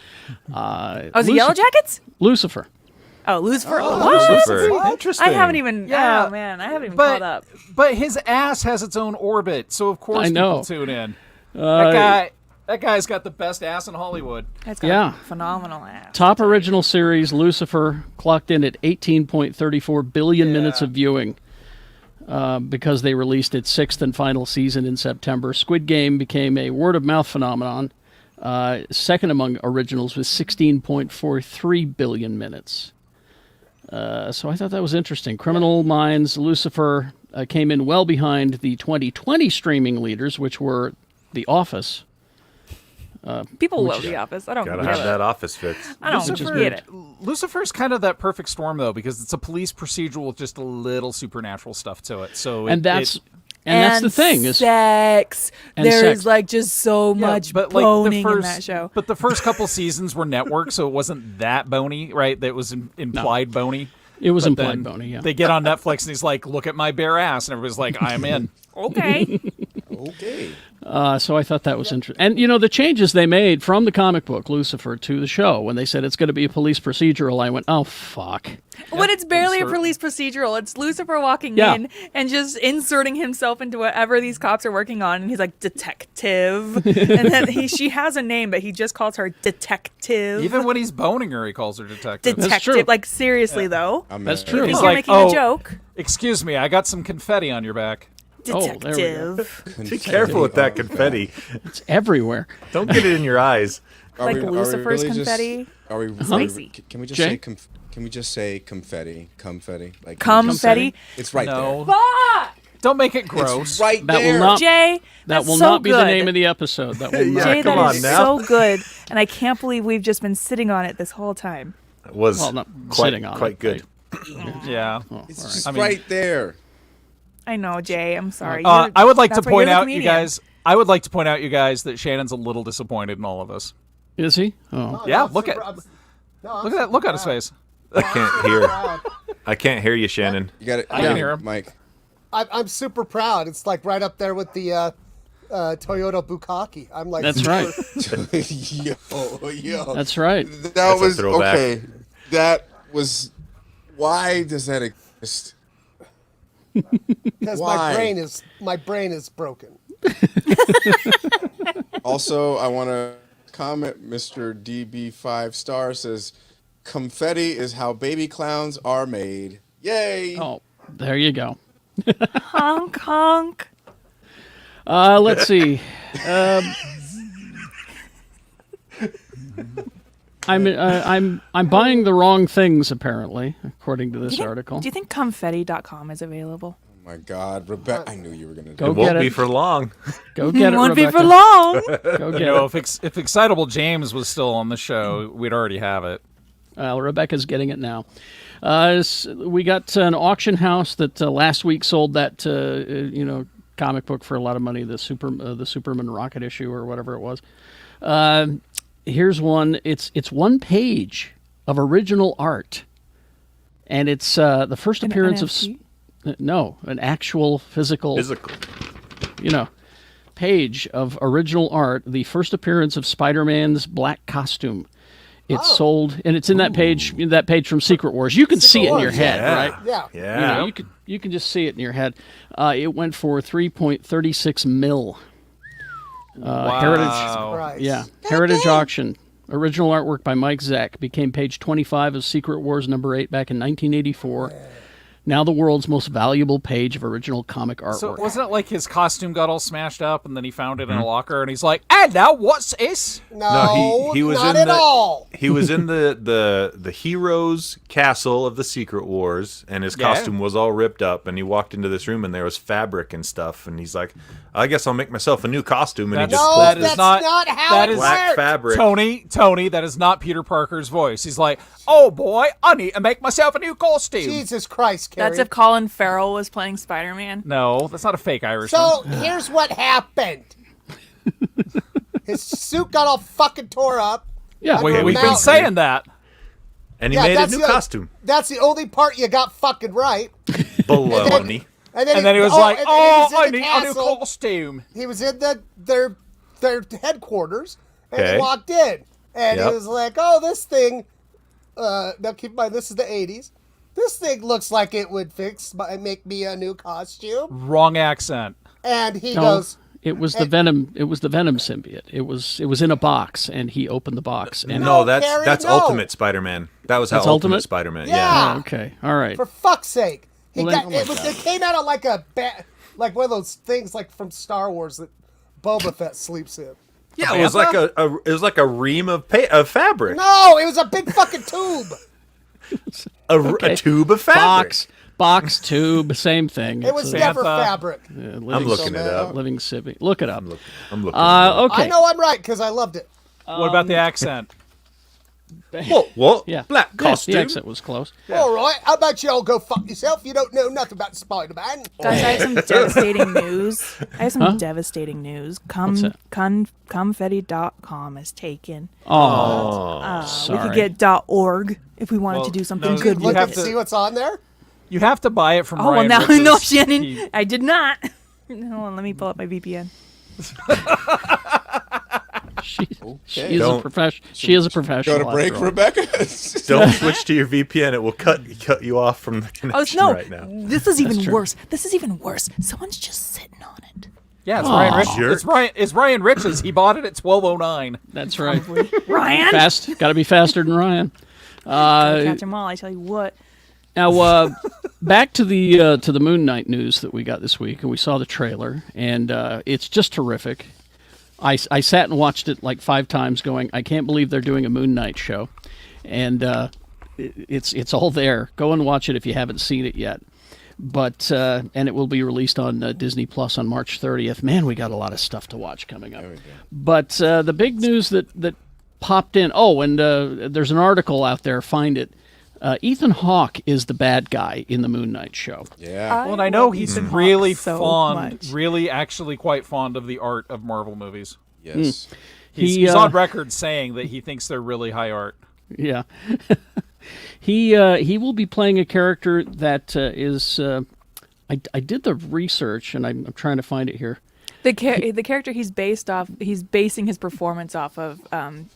Oh, is it Yellow Jackets? Lucifer. Oh, Lucifer. Lucifer. Interesting. I haven't even. Yeah. Oh man, I haven't even But caught up. but his ass has its own orbit, so of course I know. people tune in. That guy's got the best ass in Hollywood. It's got Yeah. a phenomenal ass. Top original series, Lucifer, clocked in at 18.34 billion minutes of viewing because they released its sixth and final season in September. Squid Game became a word-of-mouth phenomenon, second among originals with 16.43 billion minutes. So I thought that was interesting. Criminal Minds, Lucifer came in well behind the 2020 streaming leaders, which were The Office. People love The Office. I don't Gotta get have it. that office fix. I don't Lucifer- get it. Lucifer's kind of that perfect storm though, because it's a police procedural with just a little supernatural stuff to it. So That's the thing is sex. And There sex. is like just so much boning in that show. But the first couple seasons were network, so it wasn't that bony, right? That was implied bony. it was But implied then bony. Yeah. They get on Netflix and he's like, "Look at my bare ass," and everybody's like, "I'm in." Okay. Okay. So I thought that was interesting. And, the changes they made from the comic book, Lucifer, to the show, when they said it's going to be a police procedural, I went, oh, fuck. When it's barely a absurd. police procedural, it's Lucifer walking Yeah. in and just inserting himself into whatever these cops are working on, and he's like detective, and then she has a name, but he just calls her detective. Even when he's boning her, he calls her detective. That's true. Detective, like seriously though. That's true. He's You're like, making "Oh, a joke. Excuse me, I got some confetti on your back." Oh, there we go. Detective. Be careful with that confetti. It's everywhere. Don't get it in your eyes. Like Lucifer's confetti. Are we? Spicy. Can we just Jay? say? Can we just say confetti? Confetti. Like Confetti. It's right No, Fuck! don't make it there. gross. It's right That there. will not. Jay, That that's will so not be the good. name of the episode. That will not. Jay, come that on is now. so good, and I can't believe we've just been sitting on it this whole time. It was Well, not quite, sitting on quite it, good. Yeah. It's just I mean- right there. I know, Jay. I'm sorry. I would like to That's why point you're the out, you comedian. guys. I would like to point out, you guys, that Shannon's a little disappointed in all of us. Is he? Oh. Yeah, look at that look at his face. I can't hear. I can't hear you, Shannon. You got it. I can hear him. Mike. I'm super proud. It's like right up there with the Toyota Bukaki. I'm like, That's super- right. yo. That's right. That a was throwback. okay. That was. Why does that exist? Because Why? my brain is broken. Also, I want to comment. Mr. DB5 Star says, "Confetti is how baby clowns are made." Yay! Oh, there you go. Honk honk. Let's see. I'm buying the wrong things apparently, according to this article. Do you think confetti.com is available? Oh my God, Rebecca! I knew you were gonna. Go It get won't it. be for long. Go get it, Won't be Rebecca. for long. Go You get know, it. if Excitable James was still on the show, we'd already have it. Rebecca's getting it now. We got an auction house that last week sold that comic book for a lot of money, the Superman rocket issue or whatever it was. Here's one. It's one page of original art, and it's the first appearance of NFT? an actual physical Physical. page of original art. The first appearance of Spider-Man's black costume It's sold, and it's in that page from Secret Wars. You can see it in your head, right? Yeah. Yeah. You can just see it in your head. It went for $3.36 million. Wow. Heritage Auction. Original artwork by Mike Zeck became page 25 of Secret Wars number 8 back in 1984. Now the world's most valuable page of original comic artwork. So wasn't it like his costume got all smashed up and then he found it in a locker and he's like, and now what's this? No, he was not in at all. He was in the hero's castle of the Secret Wars, and his costume was all ripped up. And he walked into this room, and there was fabric and stuff. And he's like, "I guess I'll make myself a new costume." And he just No, pulled that's not how it black works. fabric. Tony, that is not Peter Parker's voice. He's like, oh boy, I need to make myself a new costume. Jesus Christ, Carrie. That's if Colin Farrell was playing Spider-Man. No, that's not a fake Irishman. So here's what happened. His suit got all fucking tore up. Yeah, We've We've been saying that. And he made a new costume. That's the only part you got fucking right. Baloney. And then he was like, and oh, he was I in the need a new castle. costume. He was in their headquarters, and Okay. he walked in, and Yep. he was like, "Oh, this thing." Now keep in mind, this is the '80s. This thing looks like it would make me a new costume. Wrong accent. And he No, goes, it was the Venom. It was the Venom symbiote. It was in a box, and he opened the box. And No, Gary, that's no. Ultimate Spider-Man. That was how That's Ultimate Ultimate? Spider-Man. Yeah. Oh, okay, all right. for fuck's sake. Well, then- It came out of like like one of those things like from Star Wars that Boba Fett sleeps in. Yeah, it was like a ream of fabric. No, it was a big fucking tube. A tube of fabric. Box, tube, same thing. It was never fabric. I'm looking it up. Living Civic. Look it up. I'm looking. It up. Okay. I know I'm right because I loved it. What about the accent? What? Yeah. Black Yeah, costume. the exit was close. All right, how about you all go fuck yourself? You don't know nothing about Spider-Man. Guys, I have some devastating news. Devastating news. What's that? Confetti.com is taken. Oh, We sorry. could get .org if we wanted to do something no, good you with Look have and it. to- see what's on there. You have to buy it from Oh, well, Ryan now Rich's. no, Shannon. He- I did not. Hold on, let me pull up my VPN. She is a Don't- professional. She is a professional. Got a break, after all. Rebecca? Don't switch to your VPN. It will cut you off from the Oh connection no! right now. This is even true. worse. This is even worse. Someone's just sitting on it. Yeah, it's Ryan Rich. Jerk. It's Ryan Rich's. He bought it at 12:09. That's right. Ryan, Fast. Got to be faster than Ryan. catch them all. I tell you what. Now, back to the Moon Knight news that we got this week, and we saw the trailer, and it's just terrific. I sat and watched it like 5 times, going, I can't believe they're doing a Moon Knight show, and it's all there. Go and watch it if you haven't seen it yet. But and it will be released on Disney Plus on March 30th. Man, we got a lot of stuff to watch coming up. But the big news that popped in. Oh, and there's an article out there. Find it. Ethan Hawke is the bad guy in the Moon Knight show. Yeah. Well, and I know love he's Ethan Hawke really so fond, much. really actually quite fond of the art of Marvel movies. Yes. He's on record saying that he thinks they're really high art. Yeah. He will be playing a character that is. I did the research and I'm trying to find it here. The character he's basing his performance off of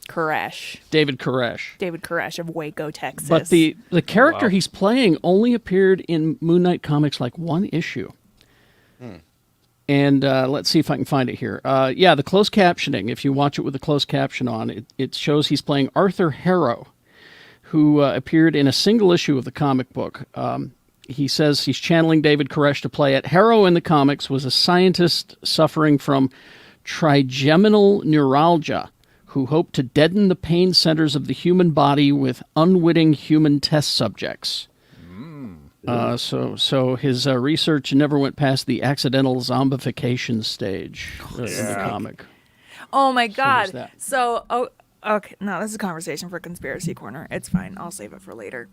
Koresh, David Koresh. David Koresh of Waco, Texas. But the character he's playing only appeared in Moon Knight comics like 1 issue. And let's see if I can find it here. Yeah, the closed captioning, if you watch it with the closed caption on, it shows he's playing Arthur Harrow, who appeared in a single issue of the comic book. He says he's channeling David Koresh to play it. Harrow in the comics was a scientist suffering from trigeminal neuralgia who hoped to deaden the pain centers of the human body with unwitting human test subjects. So his research never went past the accidental zombification stage in the comic. oh my there's God! that. So okay, no, this is a conversation for Conspiracy Corner. It's fine. I'll save it for later.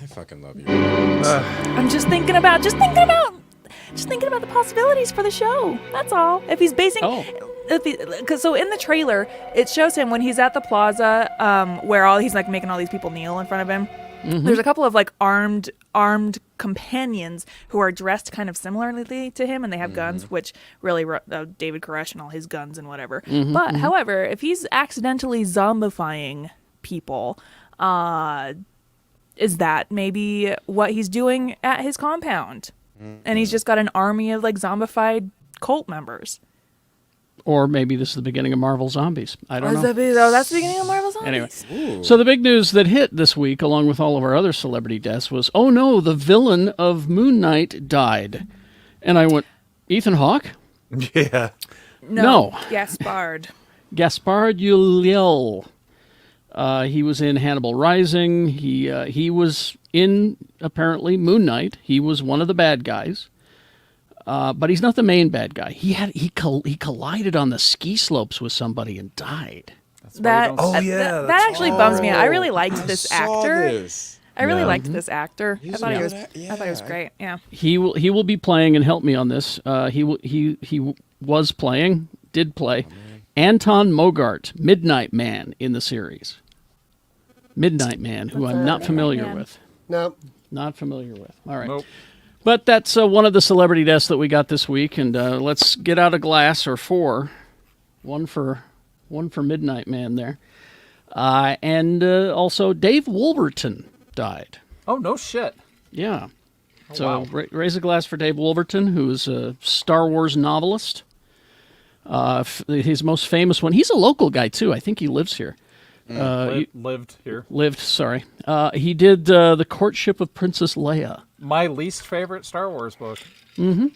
I fucking love you. I'm just thinking about the possibilities for the show. That's all. If he's basing, so in the trailer, it shows him when he's at the plaza, where he's like making all these people kneel in front of him. Mm-hmm. There's a couple of like armed companions who are dressed kind of similarly to him, and they have guns, which really David Koresh and all his guns and whatever. Mm-hmm, But however, if he's accidentally zombifying people. Is that maybe what he's doing at his compound? And he's just got an army of like zombified cult members. Or maybe this is the beginning of Marvel Zombies. I don't know. That's the beginning of Marvel Zombies. Anyway, so the big news that hit this week, along with all of our other celebrity deaths, was, oh no, the villain of Moon Knight died. And I went, Ethan Hawke? Yeah. No. Gaspard. Gaspard Ulliel. He was in Hannibal Rising. He was in, apparently, Moon Knight. He was one of the bad guys. But he's not the main bad guy. He collided on the ski slopes with somebody and died. That actually bums me out. I really liked this actor. I really liked this actor. I thought he was great. Yeah. He will be playing, and help me on this. He did play Anton Mogart, Midnight Man in the series. Midnight Man, who I'm not familiar with. No. Not familiar with. All right. Nope. But that's one of the celebrity deaths that we got this week, and let's get out a glass or four. One for Midnight Man there. And also Dave Wolverton died. Oh, no shit. Yeah. Oh, So wow. raise a glass for Dave Wolverton, who's a Star Wars novelist. His most famous one, he's a local guy too. I think he lives here. Lived here. Sorry. He did The Courtship of Princess Leia. My least favorite Star Wars book. Mm-hmm.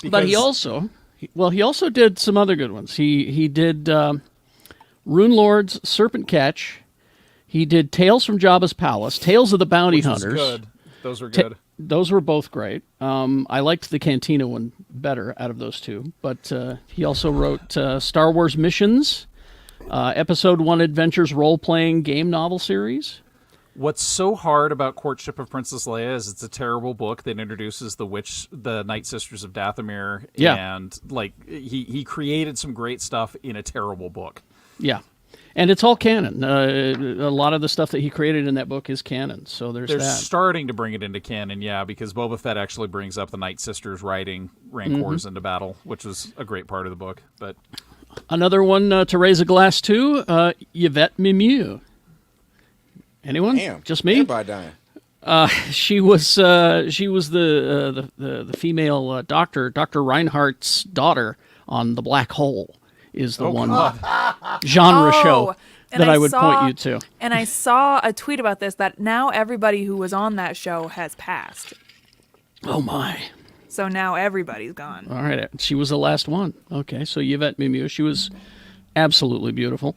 But he also did some other good ones. He did Rune Lord's Serpent Catch. He did Tales from Jabba's Palace, Tales of the Bounty Hunters. Good. Those were good. Those were both great. I liked the Cantina one better out of those two. But he also wrote Star Wars Missions, Episode 1 Adventures role-playing game novel series. What's so hard about Courtship of Princess Leia is it's a terrible book that introduces the Night Sisters of Dathomir. Yeah. And like he created some great stuff in a terrible book. Yeah. And it's all canon. A lot of the stuff that he created in that book is canon. So They're that. starting to bring it into canon, yeah, because Boba Fett actually brings up the Night Sisters riding Rancors into battle, which was a great part of the book. But another one to raise a glass to, Yvette Mimieux. Anyone? Damn. Just me? Everybody dying. She was the female doctor, Dr. Reinhardt's daughter on The Black Hole is the one genre show that I would point you to. And I saw a tweet about this, that now everybody who was on that show has passed. Oh, my. So now everybody's gone. All right. She was the last one. Okay. So Yvette Mimieux, she was absolutely beautiful.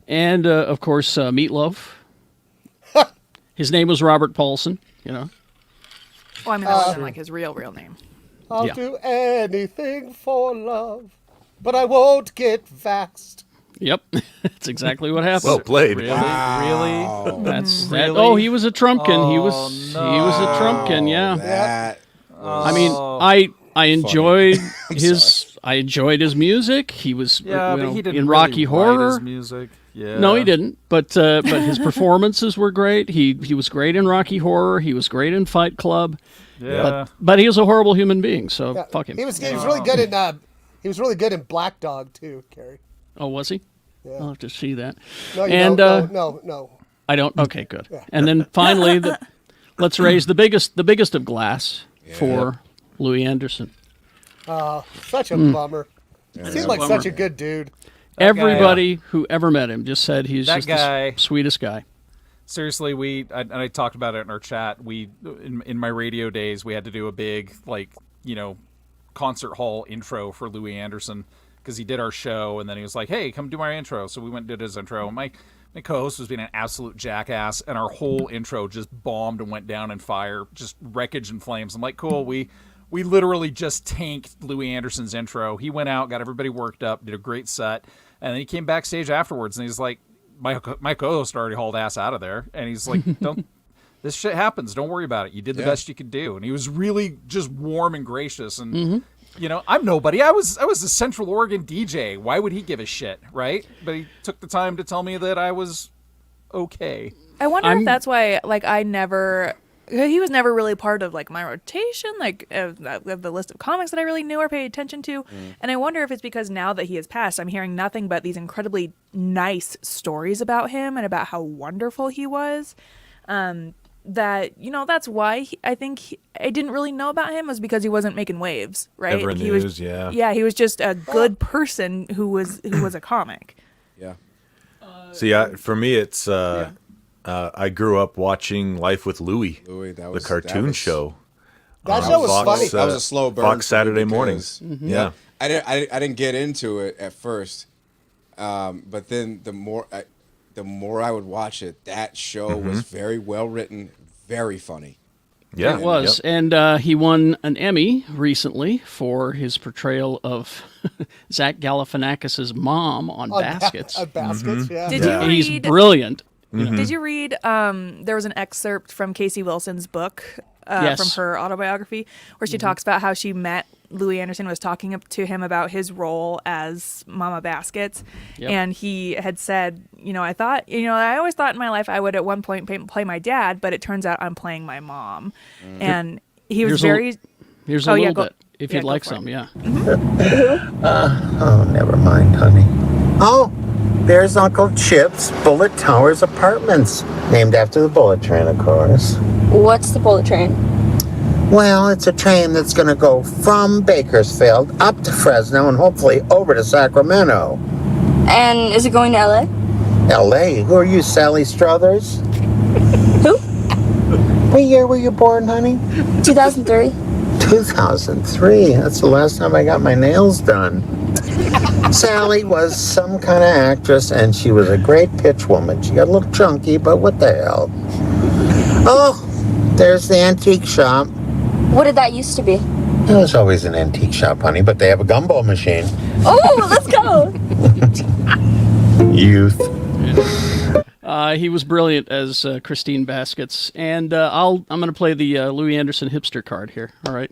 And, of course, Meatloaf. His name was Robert Paulson, you know. Oh, I mean, that wasn't like his real name. I'll do anything for love, but I won't get vaxxed. Yep. That's exactly what happened. Well played. really, That's that. Really? Oh, he was a Trumpkin. He was no. a Trumpkin, yeah. That I mean, I enjoyed his music. He was Yeah, but he didn't in really Rocky write Horror. his music. Yeah. No, he didn't. But his performances were great. He was great in Rocky Horror. He was great in Fight Club. Yeah. But he was a horrible human being. So Yeah. fuck him. He was really good in Black Dog too, Carrie. Oh, was he? Yeah. I'll have to see that. No, you And, don't. No. I don't. Okay, good. And then finally, let's raise the biggest of glass for Louis Anderson. Such a bummer. Seemed like such a good dude. Everybody who ever met him just said he's That just guy- the sweetest guy. Seriously, I talked about it in our chat. In my radio days, we had to do a big concert hall intro for Louis Anderson because he did our show, and then he was like, "Hey, come do my intro." So we went and did his intro. My co-host was being an absolute jackass, and our whole intro just bombed and went down in fire, just wreckage and flames. I'm like, cool, we literally just tanked Louis Anderson's intro. He went out, got everybody worked up, did a great set, and then he came backstage afterwards, and he's like, my co-host already hauled ass out of there, and he's like, "Don't, this shit happens. Don't worry about it. You did the best you could do." And he was really just warm and gracious, and I'm nobody. I was a Central Oregon DJ. Why would he give a shit, right? But he took the time to tell me that I was okay. I wonder if that's why, like, I never he was never really part of like my rotation, like the list of comics that I really knew or paid attention to. And I wonder if it's because now that he has passed, I'm hearing nothing but these incredibly nice stories about him and about how wonderful he was. That, you know, that's why I think I didn't really know about him, was because he wasn't making waves, right? Ever in the he news, was, yeah. Yeah, he was just a good person who was a comic. Yeah. See, for me, it's I grew up watching Life with Louie, the cartoon show. That show was funny. That was a slow burn. Fox Saturday mornings. Yeah. I didn't get into it at first, but then the more I would watch it, that show was very well written, very funny. Yeah, it was. Yep. And he won an Emmy recently for his portrayal of Zach Galifianakis' mom on Baskets. Baskets, yeah. Did you read? He's brilliant. Did you read? There was an excerpt from Casey Wilson's book, Yes. from her autobiography, where she talks about how she met Louis Anderson, was talking to him about his role as Mama Baskets, and he had said, you know, I always thought in my life I would at one point play my dad, but it turns out I'm playing my mom, and he was Here's a little bit, if you'd go like for it. some, yeah. Oh, never mind, honey. Oh, there's Uncle Chip's Bullet Towers Apartments, named after the bullet train, of course. What's the bullet train? Well, it's a train that's going to go from Bakersfield up to Fresno and hopefully over to Sacramento. And is it going to LA? L.A.? Who are you, Sally Struthers? Who? What year were you born, honey? 2003. 2003. That's the last time I got my nails done. Sally was some kind of actress, and she was a great pitch woman. She got a little chunky, but what the hell? Oh, there's the antique shop. What did that used to be? It was always an antique shop, honey, but they have a gumball machine. Oh, let's go! Youth. He was brilliant as Christine Baskets, and I'm going to play the Louis Anderson hipster card here. All right,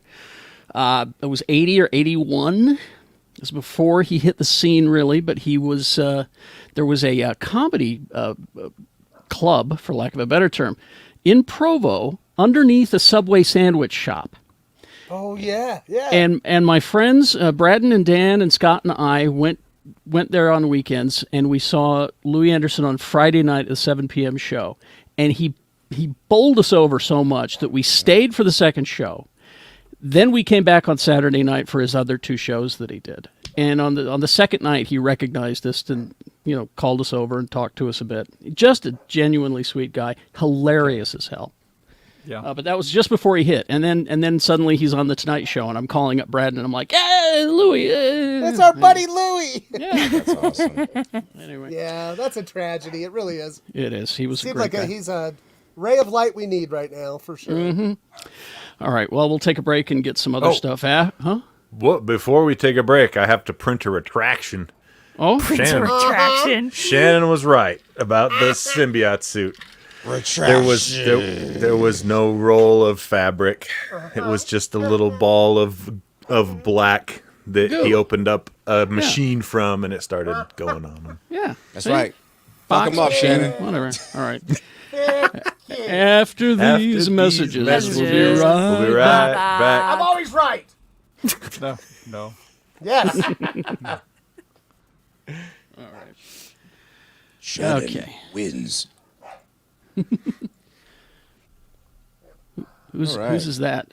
it was 80 or 81. It was before he hit the scene, really, but he was. There was a comedy club, for lack of a better term, in Provo, underneath a Subway sandwich shop. Oh yeah. And my friends, Braden and Dan and Scott and I went there on weekends, and we saw Louis Anderson on Friday night at the 7 p.m. show. And he bowled us over so much that we stayed for the second show. Then we came back on Saturday night for his other two shows that he did. And on the second night, he recognized us and, you know, called us over and talked to us a bit. Just a genuinely sweet guy, hilarious as hell. Yeah. But that was just before he hit, and then suddenly he's on the Tonight Show, and I'm calling up Brad, and I'm like, "Hey, Louie, It's our buddy Louie. yeah, That's awesome. anyway, Yeah, that's a tragedy. It really is. it is. He was a Seems great like guy. he's a ray of light we need right now, for sure. All right, well, we'll take a break and get some other stuff. Huh? Well, before we take a break, I have to print a retraction. Oh, Shannon. Retraction. Shannon was right about the symbiote suit. There was no roll of fabric. It was just a little ball of black that he opened up a machine from, and it started going on him. yeah, That's see? right. Fuck Fox him up, machine, Shannon. Whatever. All right. After these messages, we'll be right. We'll be right back. I'm always right. No. Yes. Shannon Okay. wins. Whose All right. is that?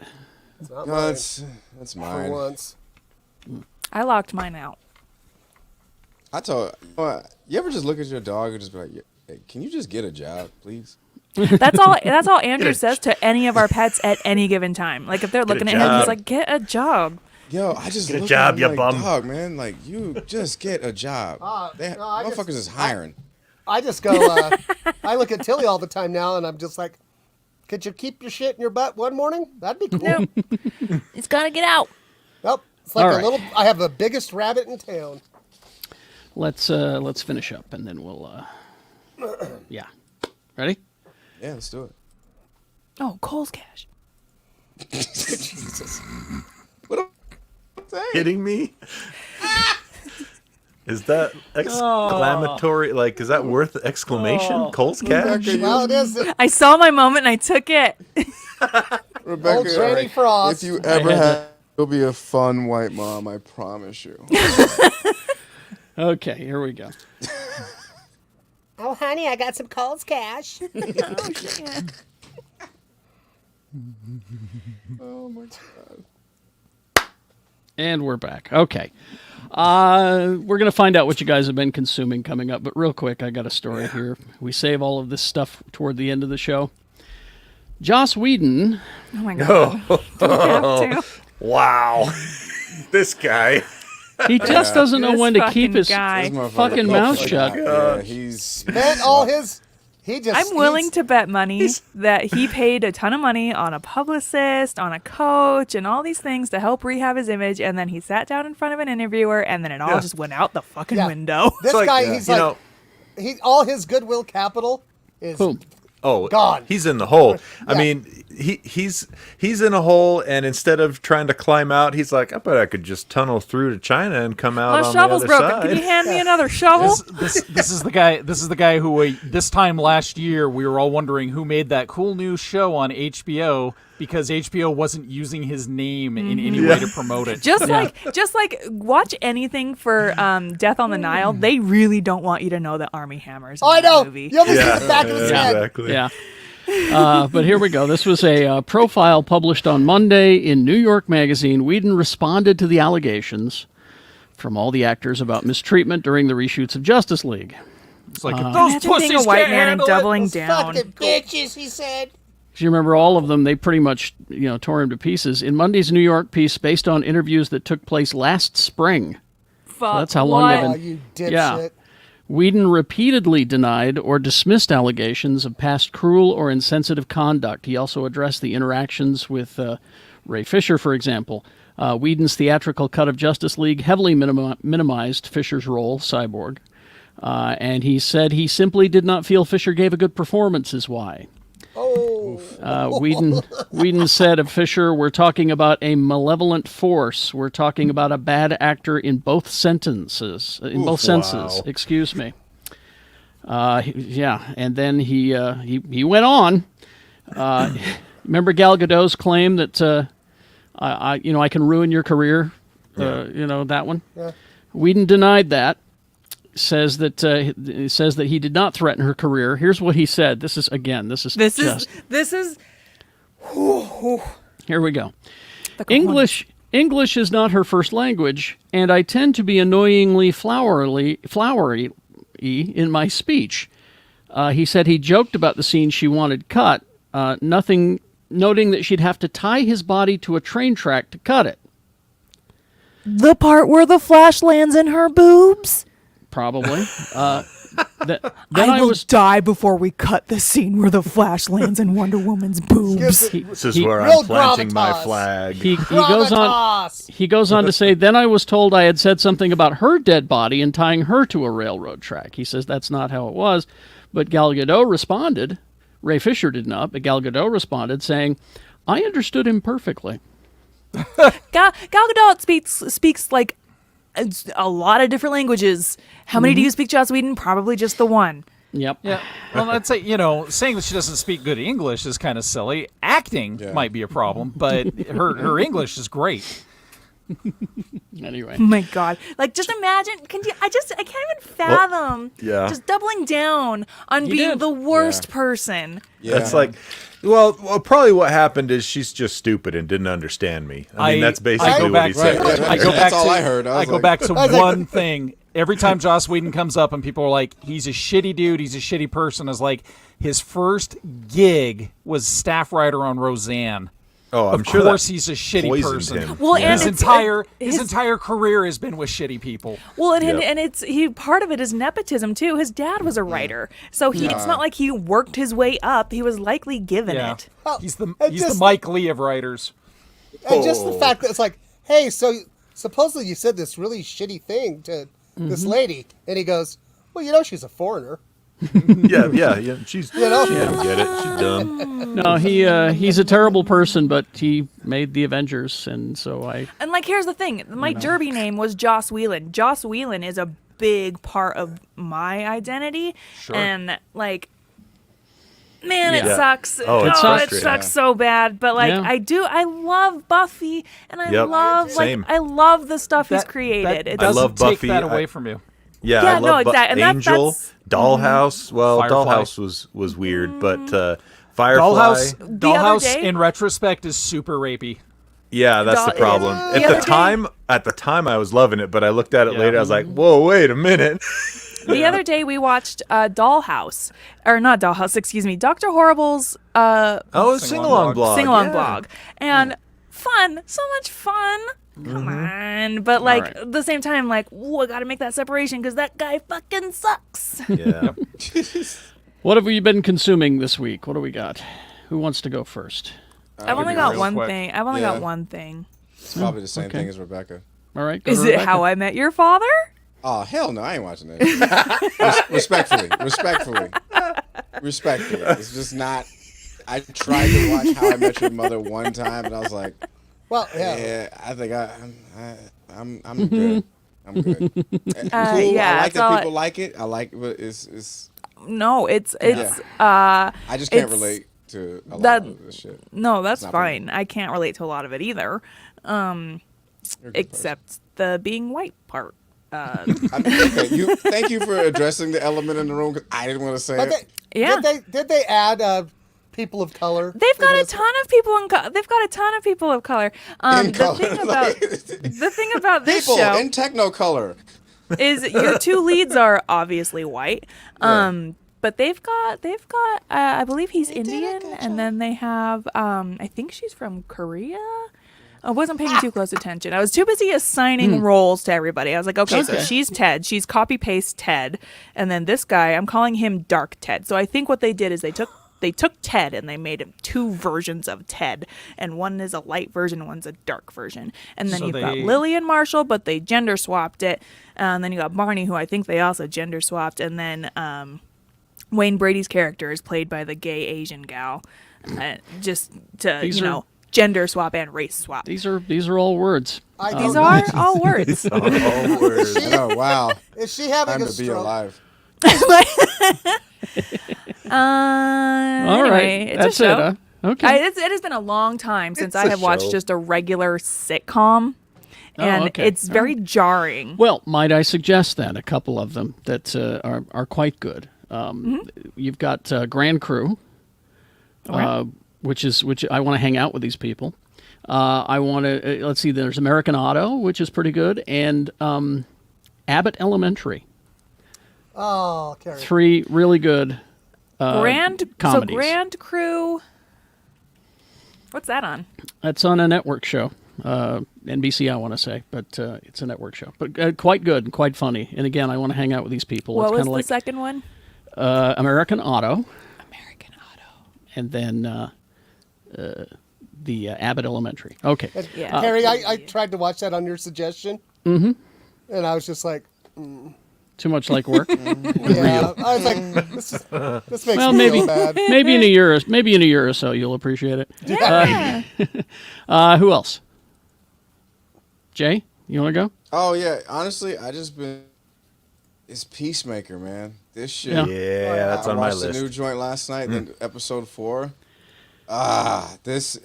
It's not No, mine, that's for mine. once. I locked mine out. I told you ever just look at your dog and just be like, "Hey, can you just get a job, please?" That's all Andrew says to any of our pets at any given time. Like if they're looking at him, he's job. like, "Get a job." Yo, I just Get a look job, at you him like, bum. dog, man. Like you just get a job. No, I Motherfuckers just- is hiring. I just go, I look at Tilly all the time now, and I'm just like, could you keep your shit in your butt one morning? That'd be cool. No. It's gotta get out. Nope. It's like All a right. little, I have the biggest rabbit in town. Let's finish up, and then we'll yeah. Ready? Yeah, let's do it. Oh, Cole's cash. Jesus. What a thing. Kidding me? Is that exclamatory? Like, is that worth exclamation? Cole's cash? Well, it is. I saw my moment and I took it. Rebecca, Old Granny Frost. if you ever have, you'll be a fun white mom. I promise you. Okay, here we go. Oh, honey, I got some Coles cash. Oh my god. And we're back. Okay. We're going to find out what you guys have been consuming coming up, but real quick, I got a story here. We save all of this stuff toward the end of the show. Joss Whedon. Oh my god. Don't have to. Wow. This guy. He just doesn't know This when to keep fucking his guy. This motherfucker fucking mouth shut. Yeah, he's Spent all his. He just. I'm willing to bet money that he paid a ton of money on a publicist, on a coach, and all these things to help rehab his image, and then he sat down in front of an interviewer, and then it all just went out the fucking window. This like, guy, he's you like, know- all his goodwill capital is Boom. Oh, gone. He's in the hole. I Yeah. mean, he's in a hole, and instead of trying to climb out, he's like, I bet I could just tunnel through to China and come out My on shovel's the other broken. side. Can you hand me another shovel? This is the guy. This is the guy who this time last year we were all wondering who made that cool new show on HBO because HBO wasn't using his name in any way to promote it. Just like watch anything for Death on the Nile. They really don't want you to know that Armie Hammer's in I that know. movie. You only see the back of his head. Exactly. Yeah. But here we go. This was a profile published on Monday in New York Magazine. Whedon responded to the allegations from all the actors about mistreatment during the reshoots of Justice League. It's like those Imagine pussies being a white can't man and handle it. doubling down. Fucking bitches, he said. As you remember, all of them, they pretty much tore him to pieces. In Monday's New York piece, based on interviews that took place last spring. Fuck. that's how long they've Oh, been- you dipshit. Yeah. Whedon repeatedly denied or dismissed allegations of past cruel or insensitive conduct. He also addressed the interactions with Ray Fisher, for example. Whedon's theatrical cut of Justice League heavily minimized Fisher's role, Cyborg. And he said he simply did not feel Fisher gave a good performance is why. Whedon said of Fisher, we're talking about a malevolent force. We're talking about a bad actor in both senses. Wow. Excuse me. Yeah, and then he went on. Remember Gal Gadot's claim that I can ruin your career. That one. Yeah. Whedon denied that. Says that he did not threaten her career. Here's what he said. This is. Here we go. English is not her first language, and I tend to be annoyingly flowery in my speech. He said he joked about the scene she wanted cut, noting that she'd have to tie his body to a train track to cut it. The part where the flash lands in her boobs? Probably. Then I will die before we cut the scene where the flash lands in Wonder Woman's boobs. This is where Real I'm planting my gravitas. flag. He goes on. Gravitas. He goes on to say, then I was told I had said something about her dead body and tying her to a railroad track. He says that's not how it was. But Gal Gadot responded. Ray Fisher did not, but Gal Gadot responded saying, I understood him perfectly. Gal Gadot speaks like a lot of different languages. How many do you speak, Joss Whedon? Probably just the one. Yep. Yeah. Well, I'd say, saying that she doesn't speak good English is kind of silly. Acting might be a problem, but her English is great. Anyway. Oh my God. Like, just imagine, I can't even fathom just doubling down on being did. the worst person. Yeah. That's like, well, probably what happened is she's just stupid and didn't understand me. I mean, that's basically what he said. Right. I go back That's all to, I heard. I go back to one thing. Every time Joss Whedon comes up and people are like, he's a shitty dude, he's a shitty person, is like, his first gig was staff writer on Roseanne. Oh, I'm of sure course that he's a shitty poisoned person. him. Well, and his entire career has been with shitty people. Well, and it's part of it is nepotism too. His dad was a writer, so it's not like he worked his way up. He was likely given it. Well, He's and the Mike Lee of writers. And just the fact that it's like, hey, so supposedly you said this really shitty thing to this lady, and he goes, well, she's a foreigner. Yeah. She's she don't get it. She's dumb. No, he's a terrible person, but he made the Avengers, and so And here's the thing: my derby name was Joss Whedon. Joss Whedon is a big part of my identity, Sure. and Man, it Yeah. sucks. Oh, it's it frustrating. sucks so bad. But like, Yeah. I love Buffy, and I Yep. love Same. I love the stuff he's That created. It's I doesn't love take Buffy. that away from you. Yeah, Yeah, I love no, exactly. And Angel, that's- Dollhouse. Well, Firefly. Dollhouse was weird, but Firefly. Dollhouse, other Dollhouse day- in retrospect is super rapey. Yeah, that's the Doll- problem. The At other the day- time, I was loving it, but I looked at it Yeah. later. I was like, "Whoa, wait a minute." The other day we watched Dollhouse, or not Dollhouse, excuse me, Dr. Horrible's Oh, sing-along blog. sing-along yeah. blog, and fun, so much fun. Come on, but like right. at the same time, like, whoa, I gotta make that separation because that guy fucking sucks. Yeah. What have we been consuming this week? What do we got? Who wants to go first? I've only be got real one quick. thing. I've only Yeah. got one thing. It's probably the same Okay. thing as Rebecca. All right. Go Is to it Rebecca. How I Met Your Father? Oh, hell no, I ain't watching that. Respectfully. Respectfully. It's just not. I tried to watch How I Met Your Mother one time, and I was like, Well, yeah. yeah, I think I'm good. I'm good. Cool. yeah, I like that's that all people like it. I like it, but it's No, it's I just can't It's- relate to a lot that- of this shit. no, that's not for me. fine. I can't relate to a lot of it either, You're a good except the being white part. person. Okay, thank you for addressing the element in the room because I didn't want to say But it. Yeah. did they add people of color? They've got in a this? ton of people they've got a ton of people of color. In The color. thing about the thing about this People show in Technicolor. is your two leads are obviously white. But they've got I believe he's Indian, and then they have I think she's from Korea. I wasn't paying too close attention. I was too busy assigning roles to everybody. I was like, okay, so Okay. she's Ted. She's copy paste Ted, and then this guy, I'm calling him Dark Ted. So I think what they did is they took Ted and they made him two versions of Ted, and one is a light version, one's a dark version. And then So you've got they- Lily and Marshall, but they gender swapped it. And then you got Barney, who I think they also gender swapped, and then Wayne Brady's character is played by the gay Asian gal, just to These are- gender swap and race swap. These are all words. I These don't are know. all words. Oh, word. Oh wow, Is she having time a to be stroke? alive. All Anyway, right. it's That's a show. it. Huh? Okay. It has been a long time since It's I a have watched show. just a regular sitcom, and okay. it's very jarring. Well, might I suggest then a couple of them that are quite good. You've got Grand Crew, which I want to hang out with these people. I want to let's see. There's American Auto, which is pretty good, and Abbott Elementary. Oh, Carrie. 3 really good comedies. Grand Crew. What's that on? That's on a network show. NBC, I want to say, but it's a network show. But quite good and quite funny. And again, I want to hang out with these people. What it's was kind the of like second one? American Auto, American Auto. and then the Abbott Elementary. Okay. Yeah. Carrie, I tried to watch that on your suggestion. Mm-hmm. And I was just like, Too much like work. yeah. I was like, this makes Well, me maybe feel bad. maybe in a year or so you'll appreciate it. Yeah. Who else? Jay, you want to go? Oh yeah, honestly, I just been. It's Peacemaker, man. This shit. Yeah. Yeah, that's I on my watched the new list. joint last night, then episode 4. It's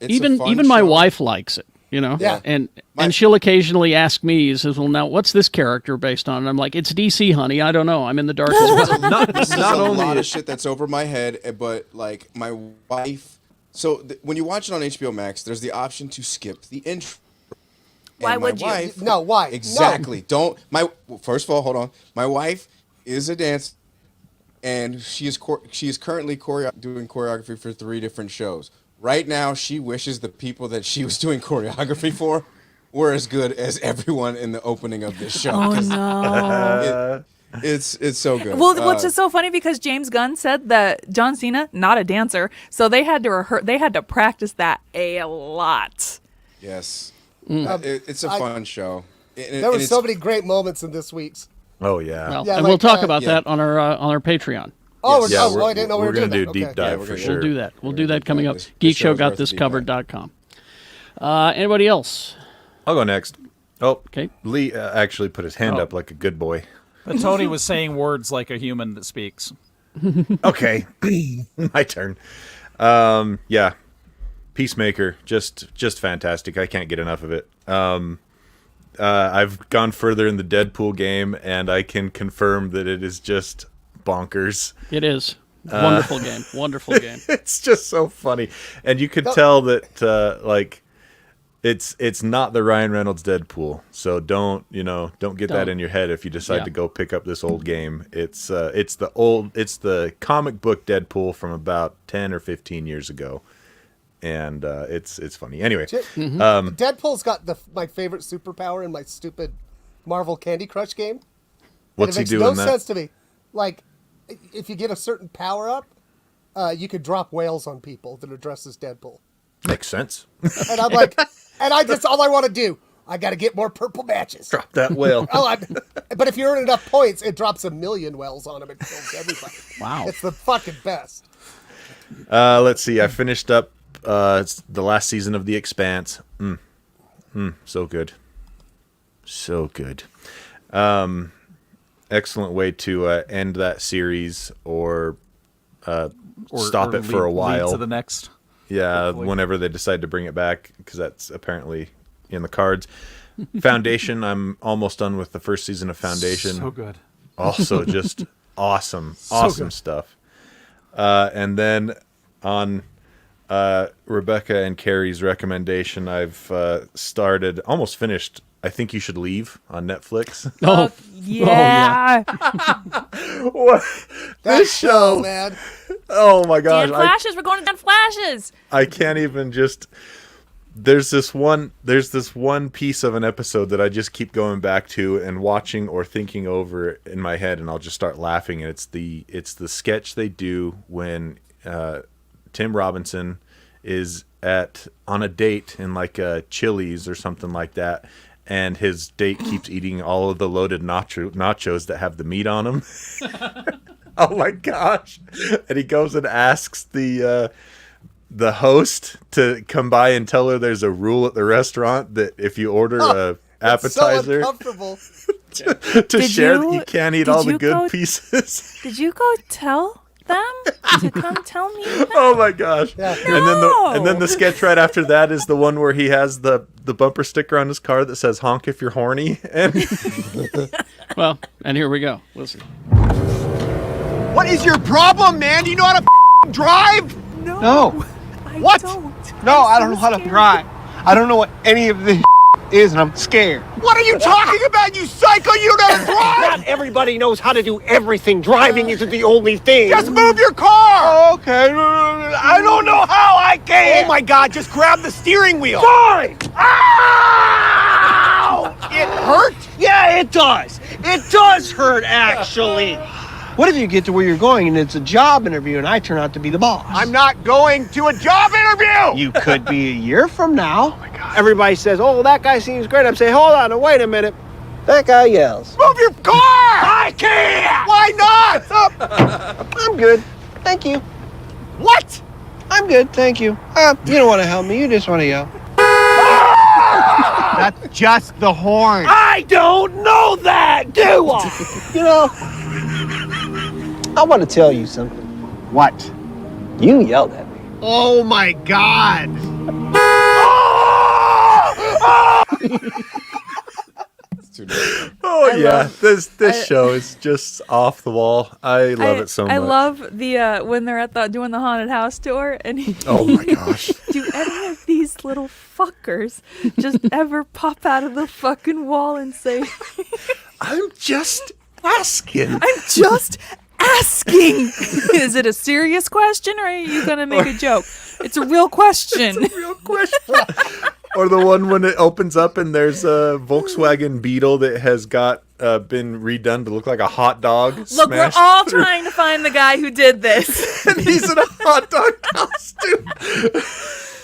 Even a fun my show. wife likes it. You know, Yeah. and My- she'll occasionally ask me, says, "Well, now what's this character based on?" And I'm like, "It's DC, honey. I don't know. I'm in the dark as well." Not There's a not lot only of shit that's over my head, but like my wife. So when you watch it on HBO Max, there's the option to skip the intro. Why And my would you? wife- No, why? No. Exactly. Don't my first of all, hold on. My wife is a dancer, and she is currently doing choreography for 3 different shows. Right now, she wishes the people that she was doing choreography for were as good as everyone in the opening of this show. Oh 'cause no. it's so good. Well, which is so funny because James Gunn said that John Cena not a dancer, so they had to they had to practice that a lot. Yes. Mm. It's a fun show. There were so many great moments in this week's. Oh yeah. Well, Yeah, and like, we'll talk about yeah. that on our Patreon. Oh, Yeah, I didn't know we were gonna doing do that. deep Okay. dive Yeah, we're for gonna- sure. We'll do that. We'll We're do gonna that coming up. this show's worth the deep dive. GeekShowGotThisCovered.com. Anybody else? I'll go next. Oh, Okay. Lee actually put his hand Oh. up like a good boy. But Tony was saying words like a human that speaks. Okay, my turn. Yeah, Peacemaker, just fantastic. I can't get enough of it. I've gone further in the Deadpool game, and I can confirm that it is just bonkers. It is. Wonderful game. Wonderful game. It's just so funny. And you could tell that, like, it's not the Ryan Reynolds Deadpool. So don't get that in your head if you decide to go pick up this old game. It's the comic book Deadpool from about 10 or 15 years ago. And it's funny. Anyway, Deadpool's got my favorite superpower in my stupid Marvel Candy Crush game. What's he doing? It makes no sense to me. Like, if you get a certain power up, you could drop whales on people that are dressed as Deadpool. Makes sense. And I'm like, all I want to do. I got to get more purple matches. Drop that whale. But if you earn enough points, it drops 1 million whales on him and kills everybody. Wow. It's the fucking best. Let's see. I finished up. It's the last season of The Expanse. So good. So good. Excellent way to end that series or stop it for a while. Lead to the next. Yeah, hopefully. Whenever they decide to bring it back, because that's apparently in the cards. Foundation, I'm almost done with the first season of Foundation. So good. Also just awesome stuff. And then on Rebecca and Carrie's recommendation, I've almost finished I Think You Should Leave on Netflix. Oh, yeah. What? This show, man. Oh my gosh. Dan Flashes, we're going to Dan Flashes. I can't even just... There's this one piece of an episode that I just keep going back to and watching or thinking over in my head, and I'll just start laughing. And it's the sketch they do when Tim Robinson is on a date in like a Chili's or something like that, and his date keeps eating all of the loaded nachos that have the meat on them. Oh my gosh! And he goes and asks the host to come by and tell her there's a rule at the restaurant that if you order a appetizer so uncomfortable. to share, you can't eat all the good pieces. Did you go tell them to come tell me that? Oh my gosh. Yeah. No! And then the sketch right after that is the one where he has the bumper sticker on his car that says honk if you're horny. And Well, and here we go. Listen. What is your problem, man? Do you know how to drive? No. What? No, I don't know how to scared. drive. I don't know what any of this is, and I'm scared. What are you talking about, you psycho? You don't know how to drive? Not everybody knows how to do everything. Driving isn't the only thing. Just move your car. Okay. I don't know how I can. Oh, my God. Just grab the steering wheel. Fine. Ow! It hurt? Yeah, it does. It does hurt, actually. What if you get to where you're going and it's a job interview and I turn out to be the boss? I'm not going to a job interview! You could be a year from now. Oh my God. Everybody says, oh, that guy seems great. I'm saying, hold on, wait a minute. That guy yells. Move your car! I can't! Why not? I'm good. Thank you. What? I'm good, thank you. You don't want to help me, you just want to yell. That's just the horn. I don't know that, do I? You know, I want to tell you something. What? You yelled at me. Oh my God. oh yeah, this show is just off the wall. I love it so much. I love the when they're doing the haunted house tour, and oh my gosh, do any of these little fuckers just ever pop out of the fucking wall and say, I'm just asking. I'm just asking. Is it a serious question, or are you gonna make a joke? It's a real question. It's a real question. Or the one when it opens up and there's a Volkswagen Beetle that has got been redone to look like a hot dog. Look, we're all trying to find the guy who did this. And he's in a hot dog costume.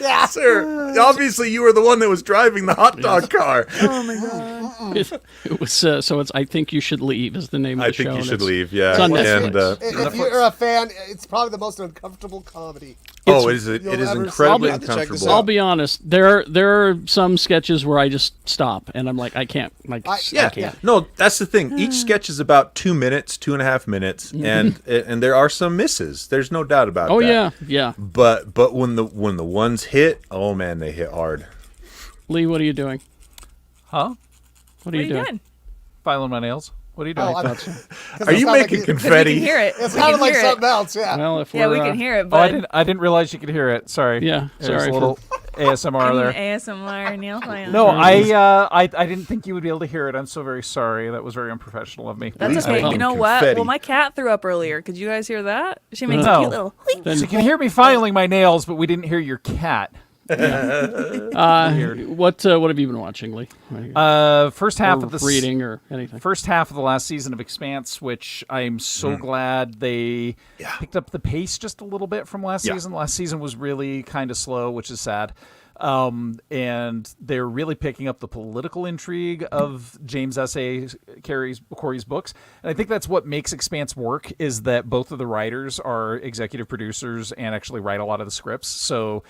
Yeah, sir. Obviously, you were the one that was driving the hot dog car. Oh my God. It was so. It's I Think You Should Leave is the name of the show. I Think You Should Leave. Yeah. It's on Netflix. If you're a fan, it's probably the most uncomfortable comedy Oh, it is ever incredibly I'll have to check this uncomfortable. out. I'll be honest. There are some sketches where I just stop and I'm like, I can't. Like, I can't. No, that's the thing. Each sketch is about 2 minutes, 2.5 minutes, and there are some misses. There's no doubt about that. Oh yeah. But when the ones hit, oh man, they hit hard. Lee, what are you doing? Huh? What are you doing? Filing my nails. What are you doing? Oh, Are you making We confetti? can hear it. It We sounded can like hear something it. else. Yeah. Well, if Yeah, we're, we can hear it, Oh, but I didn't realize you could hear it. Sorry. Yeah, There's sorry a little ASMR there. ASMR nail filing. No, I didn't think you would be able to hear it. I'm so very sorry. That was very unprofessional of me. That's Least okay. making You know what? confetti. Well, my cat threw up earlier. Could you guys hear that? She makes a No. cute little. Then, So you can hear me filing my nails, but we didn't hear your cat. what have you been watching, Lee? First half Or of the reading or anything? First half of the last season of Expanse, which I'm so glad they picked up the pace just a little bit from last season. Last season was really kind of slow, which is sad. And they're really picking up the political intrigue of James S.A. Corey's books. And I think that's what makes Expanse work, is that both of the writers are executive producers and actually write a lot of the scripts. So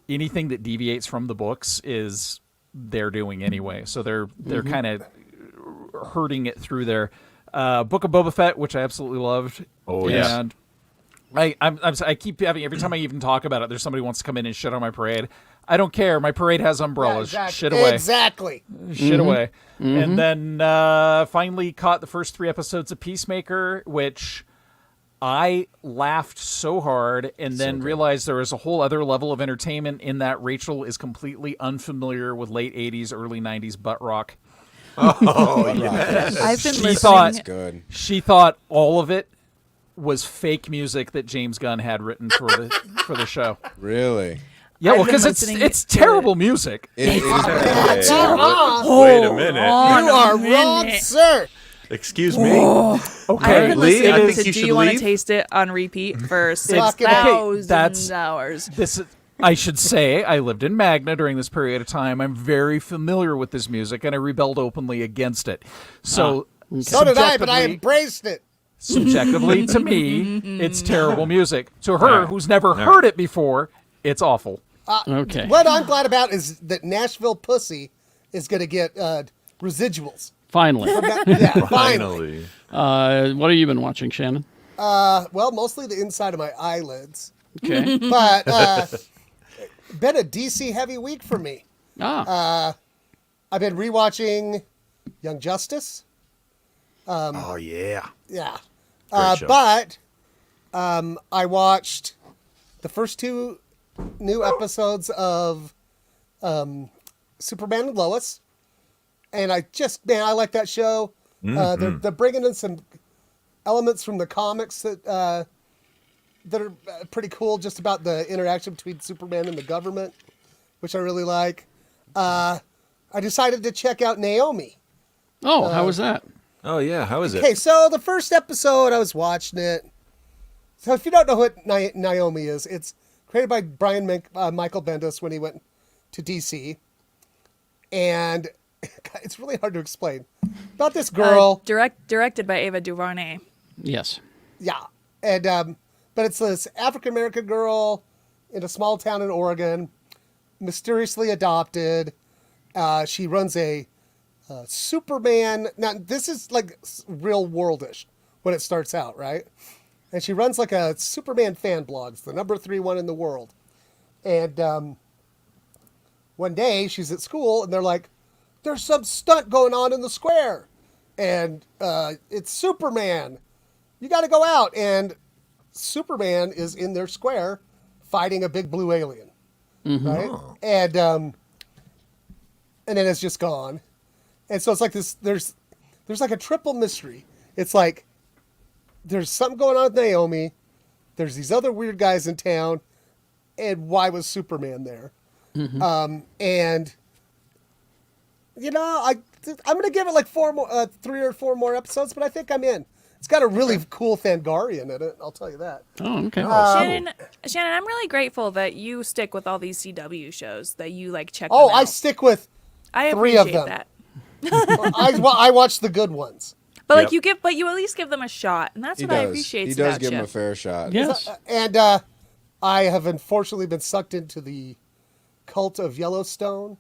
anything that deviates from the books is they're doing anyway. So they're kind of herding it through there. Book of Boba Fett, which I absolutely loved. Oh, yeah. And I keep having, every time I even talk about it, there's somebody who wants to come in and shit on my parade. I don't care. My parade has umbrellas. Yeah, Shit away. Exactly. Shit away. And then finally caught the first 3 episodes of Peacemaker, which I laughed so hard and then realized there was a whole other level of entertainment in that Rachel is completely unfamiliar with late 80s, early 90s butt rock. Oh, yes. I've been She listening. thought Good. she thought all of it was fake music that James Gunn had written for the show. Really? Yeah, I've well, been because listening it's to terrible music. It is. Wait a minute. You are wrong, sir. Excuse me. I've Okay, been Lee, I listening think to you Do should You Want to leave. Taste It on repeat for Okay, that's- 6,000 hours. This is, I should say, I lived in Magna during this period of time. I'm very familiar with this music, and I rebelled openly against it. So, So did I, but I subjectively- embraced it. subjectively to me, it's terrible music. To her, who's never heard it before, it's awful. Okay. What I'm glad about is that Nashville Pussy is going to get residuals. Finally. Yeah, finally. What have you been watching, Shannon? Well, mostly the inside of my eyelids. Okay. But been a DC heavy week for me. I've been rewatching Young Justice. Oh, yeah. Yeah. Great show. But I watched the first 2 new episodes of Superman and Lois. And I like that show. They're bringing in some elements from the comics that are pretty cool, just about the interaction between Superman and the government, which I really like. I decided to check out Naomi. Oh, how was that? Oh, yeah. How is it? Okay, so the first episode, I was watching it. So if you don't know what Naomi is, it's created by Michael Bendis when he went to DC. And it's really hard to explain. About this girl. Directed by Ava DuVernay. Yes. Yeah. And but it's this African-American girl in a small town in Oregon, mysteriously adopted. She runs a Superman. Now, this is like real worldish when it starts out, right? And she runs like a Superman fan blog. It's the number 3 one in the world. And one day she's at school and they're like, there's some stunt going on in the square. And it's Superman. You got to go out. And Superman is in their square fighting a big blue alien. Right? And then it's just gone. And so it's like this, there's like a triple mystery. It's like, there's something going on with Naomi. There's these other weird guys in town. And why was Superman there? And, you know, I'm going to give it like 3 or 4 more episodes, but I think I'm in. It's got a really cool Thangarian in it. I'll tell you that. Oh, okay. Shannon, I'm really grateful that you stick with all these CW shows, that you like check them Oh, out. I stick with I 3 of appreciate them. that. I watch the good ones. But like you at least give them a shot, and that's He what I does. appreciate He about does give you. him a fair shot. Yes. And I have unfortunately been sucked into the cult of Yellowstone.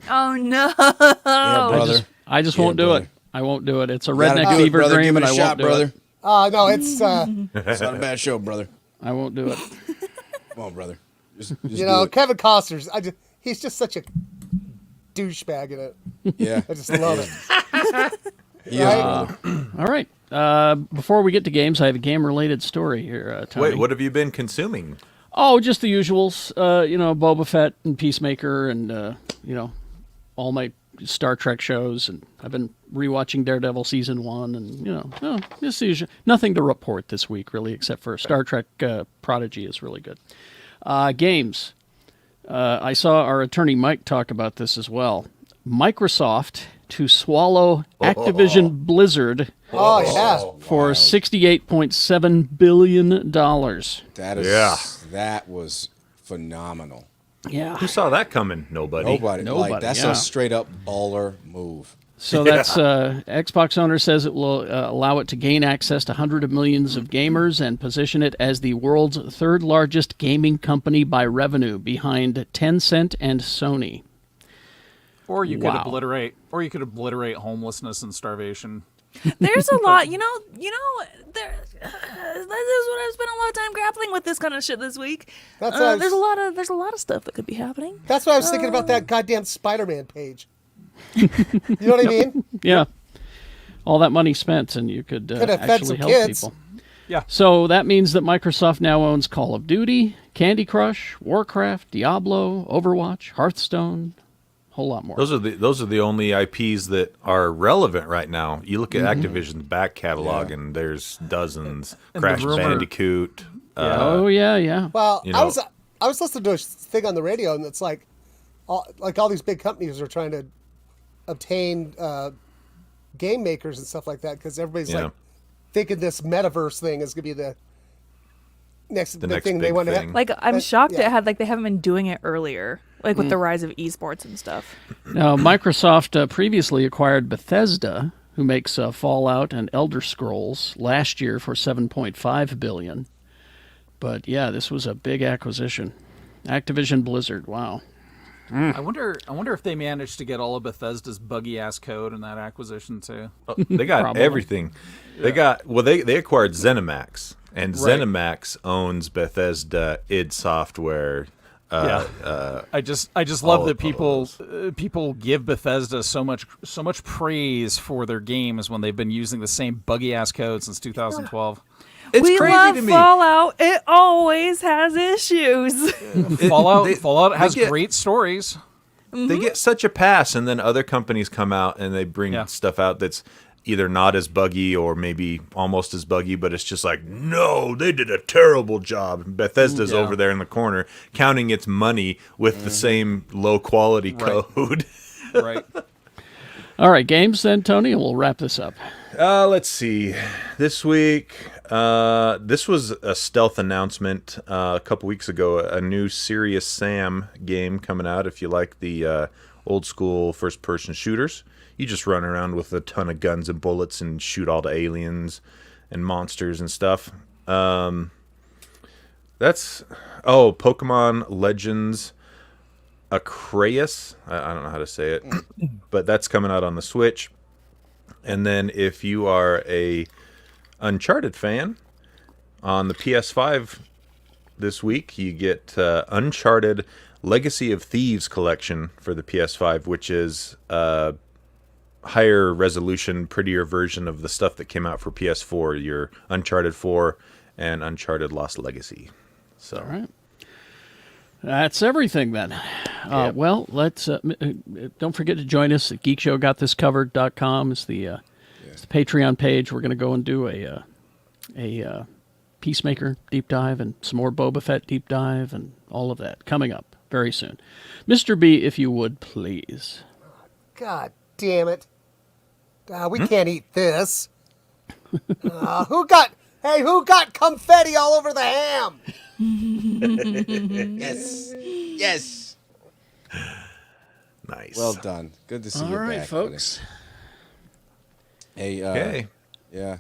Oh no! Yeah, brother. I just won't do brother. it. I won't do it. It's a You gotta redneck do it, fever brother. dream, Give it and a I shot, won't do brother. it. No, it's It's not a bad show, brother. I won't do it. Come on, brother. Just you know do it. Kevin Costner's. He's just such a douchebag in it. Yeah. I just love it. He is, brother. All right. Before we get to games, I have a game-related story here, Tony. Wait, what have you been consuming? Oh, just the usuals. Boba Fett and Peacemaker and, all my Star Trek shows. And I've been rewatching Daredevil Season 1 and, just the usual. Nothing to report this week, really, except for Star Trek Prodigy is really good. Games. I saw our attorney Mike talk about this as well. Microsoft to swallow Activision Blizzard Oh yeah. for $68.7 billion. That was phenomenal. Yeah. Who saw that coming? Nobody. Nobody. Like, that's a straight up baller move. So that's Xbox owner says it will allow it to gain access to hundreds of millions of gamers and position it as the world's third largest gaming company by revenue, behind Tencent and Sony. Or you could obliterate homelessness and starvation. There's a lot, this is what I've spent a lot of time grappling with this kind of shit this week. That's what there's a lot of stuff that could be happening. That's what I was thinking about that goddamn Spider-Man page. You know what I mean? Yeah. All that money spent, and you could have fed actually some help kids. people. Yeah. So that means that Microsoft now owns Call of Duty, Candy Crush, Warcraft, Diablo, Overwatch, Hearthstone, a whole lot more. Those are the only IPs that are relevant right now. You look at Activision's back catalog, and there's dozens. And Crash the rumor- Bandicoot. Yeah. Well, You know- I was listening to a thing on the radio, and it's like all these big companies are trying to obtain game makers and stuff like that because everybody's like thinking this metaverse thing is going to be the next big thing they want to have. Like, I'm shocked they haven't been doing it earlier, like with the rise of esports and stuff. Now, Microsoft previously acquired Bethesda, who makes Fallout and Elder Scrolls, last year for $7.5 billion. But yeah, this was a big acquisition. Activision Blizzard, wow. I wonder if they managed to get all of Bethesda's buggy ass code in that acquisition too. Oh, they got everything. They acquired ZeniMax, and ZeniMax owns Bethesda, id Software. I just love that people give Bethesda so much praise for their games when they've been using the same buggy ass code since 2012. It's crazy love to me. Fallout. It always has issues. Fallout has great stories. They get such a pass, and then other companies come out and they bring stuff out that's either not as buggy or maybe almost as buggy, but it's just like, no, they did a terrible job. Bethesda's over there in the corner counting its money with the same low quality code. Right. All right, games then, Tony, and we'll wrap this up. Let's see. This week, this was a stealth announcement a couple weeks ago. A new Serious Sam game coming out. If you like the old school first person shooters, you just run around with a ton of guns and bullets and shoot all the aliens and monsters and stuff. Pokemon Legends Arceus. I don't know how to say it, but that's coming out on the Switch. And then if you are a Uncharted fan, on the PS5 this week, you get Uncharted Legacy of Thieves collection for the PS5, which is a higher resolution, prettier version of the stuff that came out for PS4, your Uncharted 4 and Uncharted Lost Legacy. So, all right. That's everything then. Well, let's don't forget to join us at geekshowgotthiscovered.com. It's the Patreon page. We're going to go and do a Peacemaker deep dive and some more Boba Fett deep dive and all of that coming up very soon. Mr. B, if you would, please. God damn it. We can't eat this. Who got confetti all over the ham? Yes. nice. Well done. Good to see you All right, back, folks. Buddy. Hey. Okay. Yeah.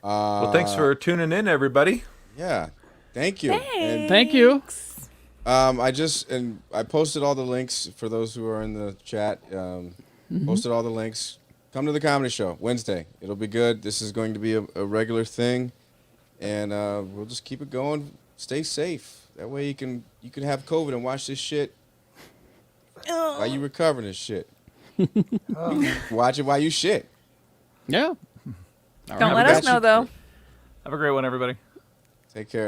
Well, thanks for tuning in, everybody. Yeah. Thank you. And, Thank you. I posted all the links for those who are in the chat. Posted all the links. Come to the comedy show Wednesday. It'll be good. This is going to be a regular thing, and we'll just keep it going. Stay safe. That way you can have COVID and watch this shit while you recovering this shit. Watch it while you shit. Yeah. Don't let us know though. Have a great one, everybody. Take care.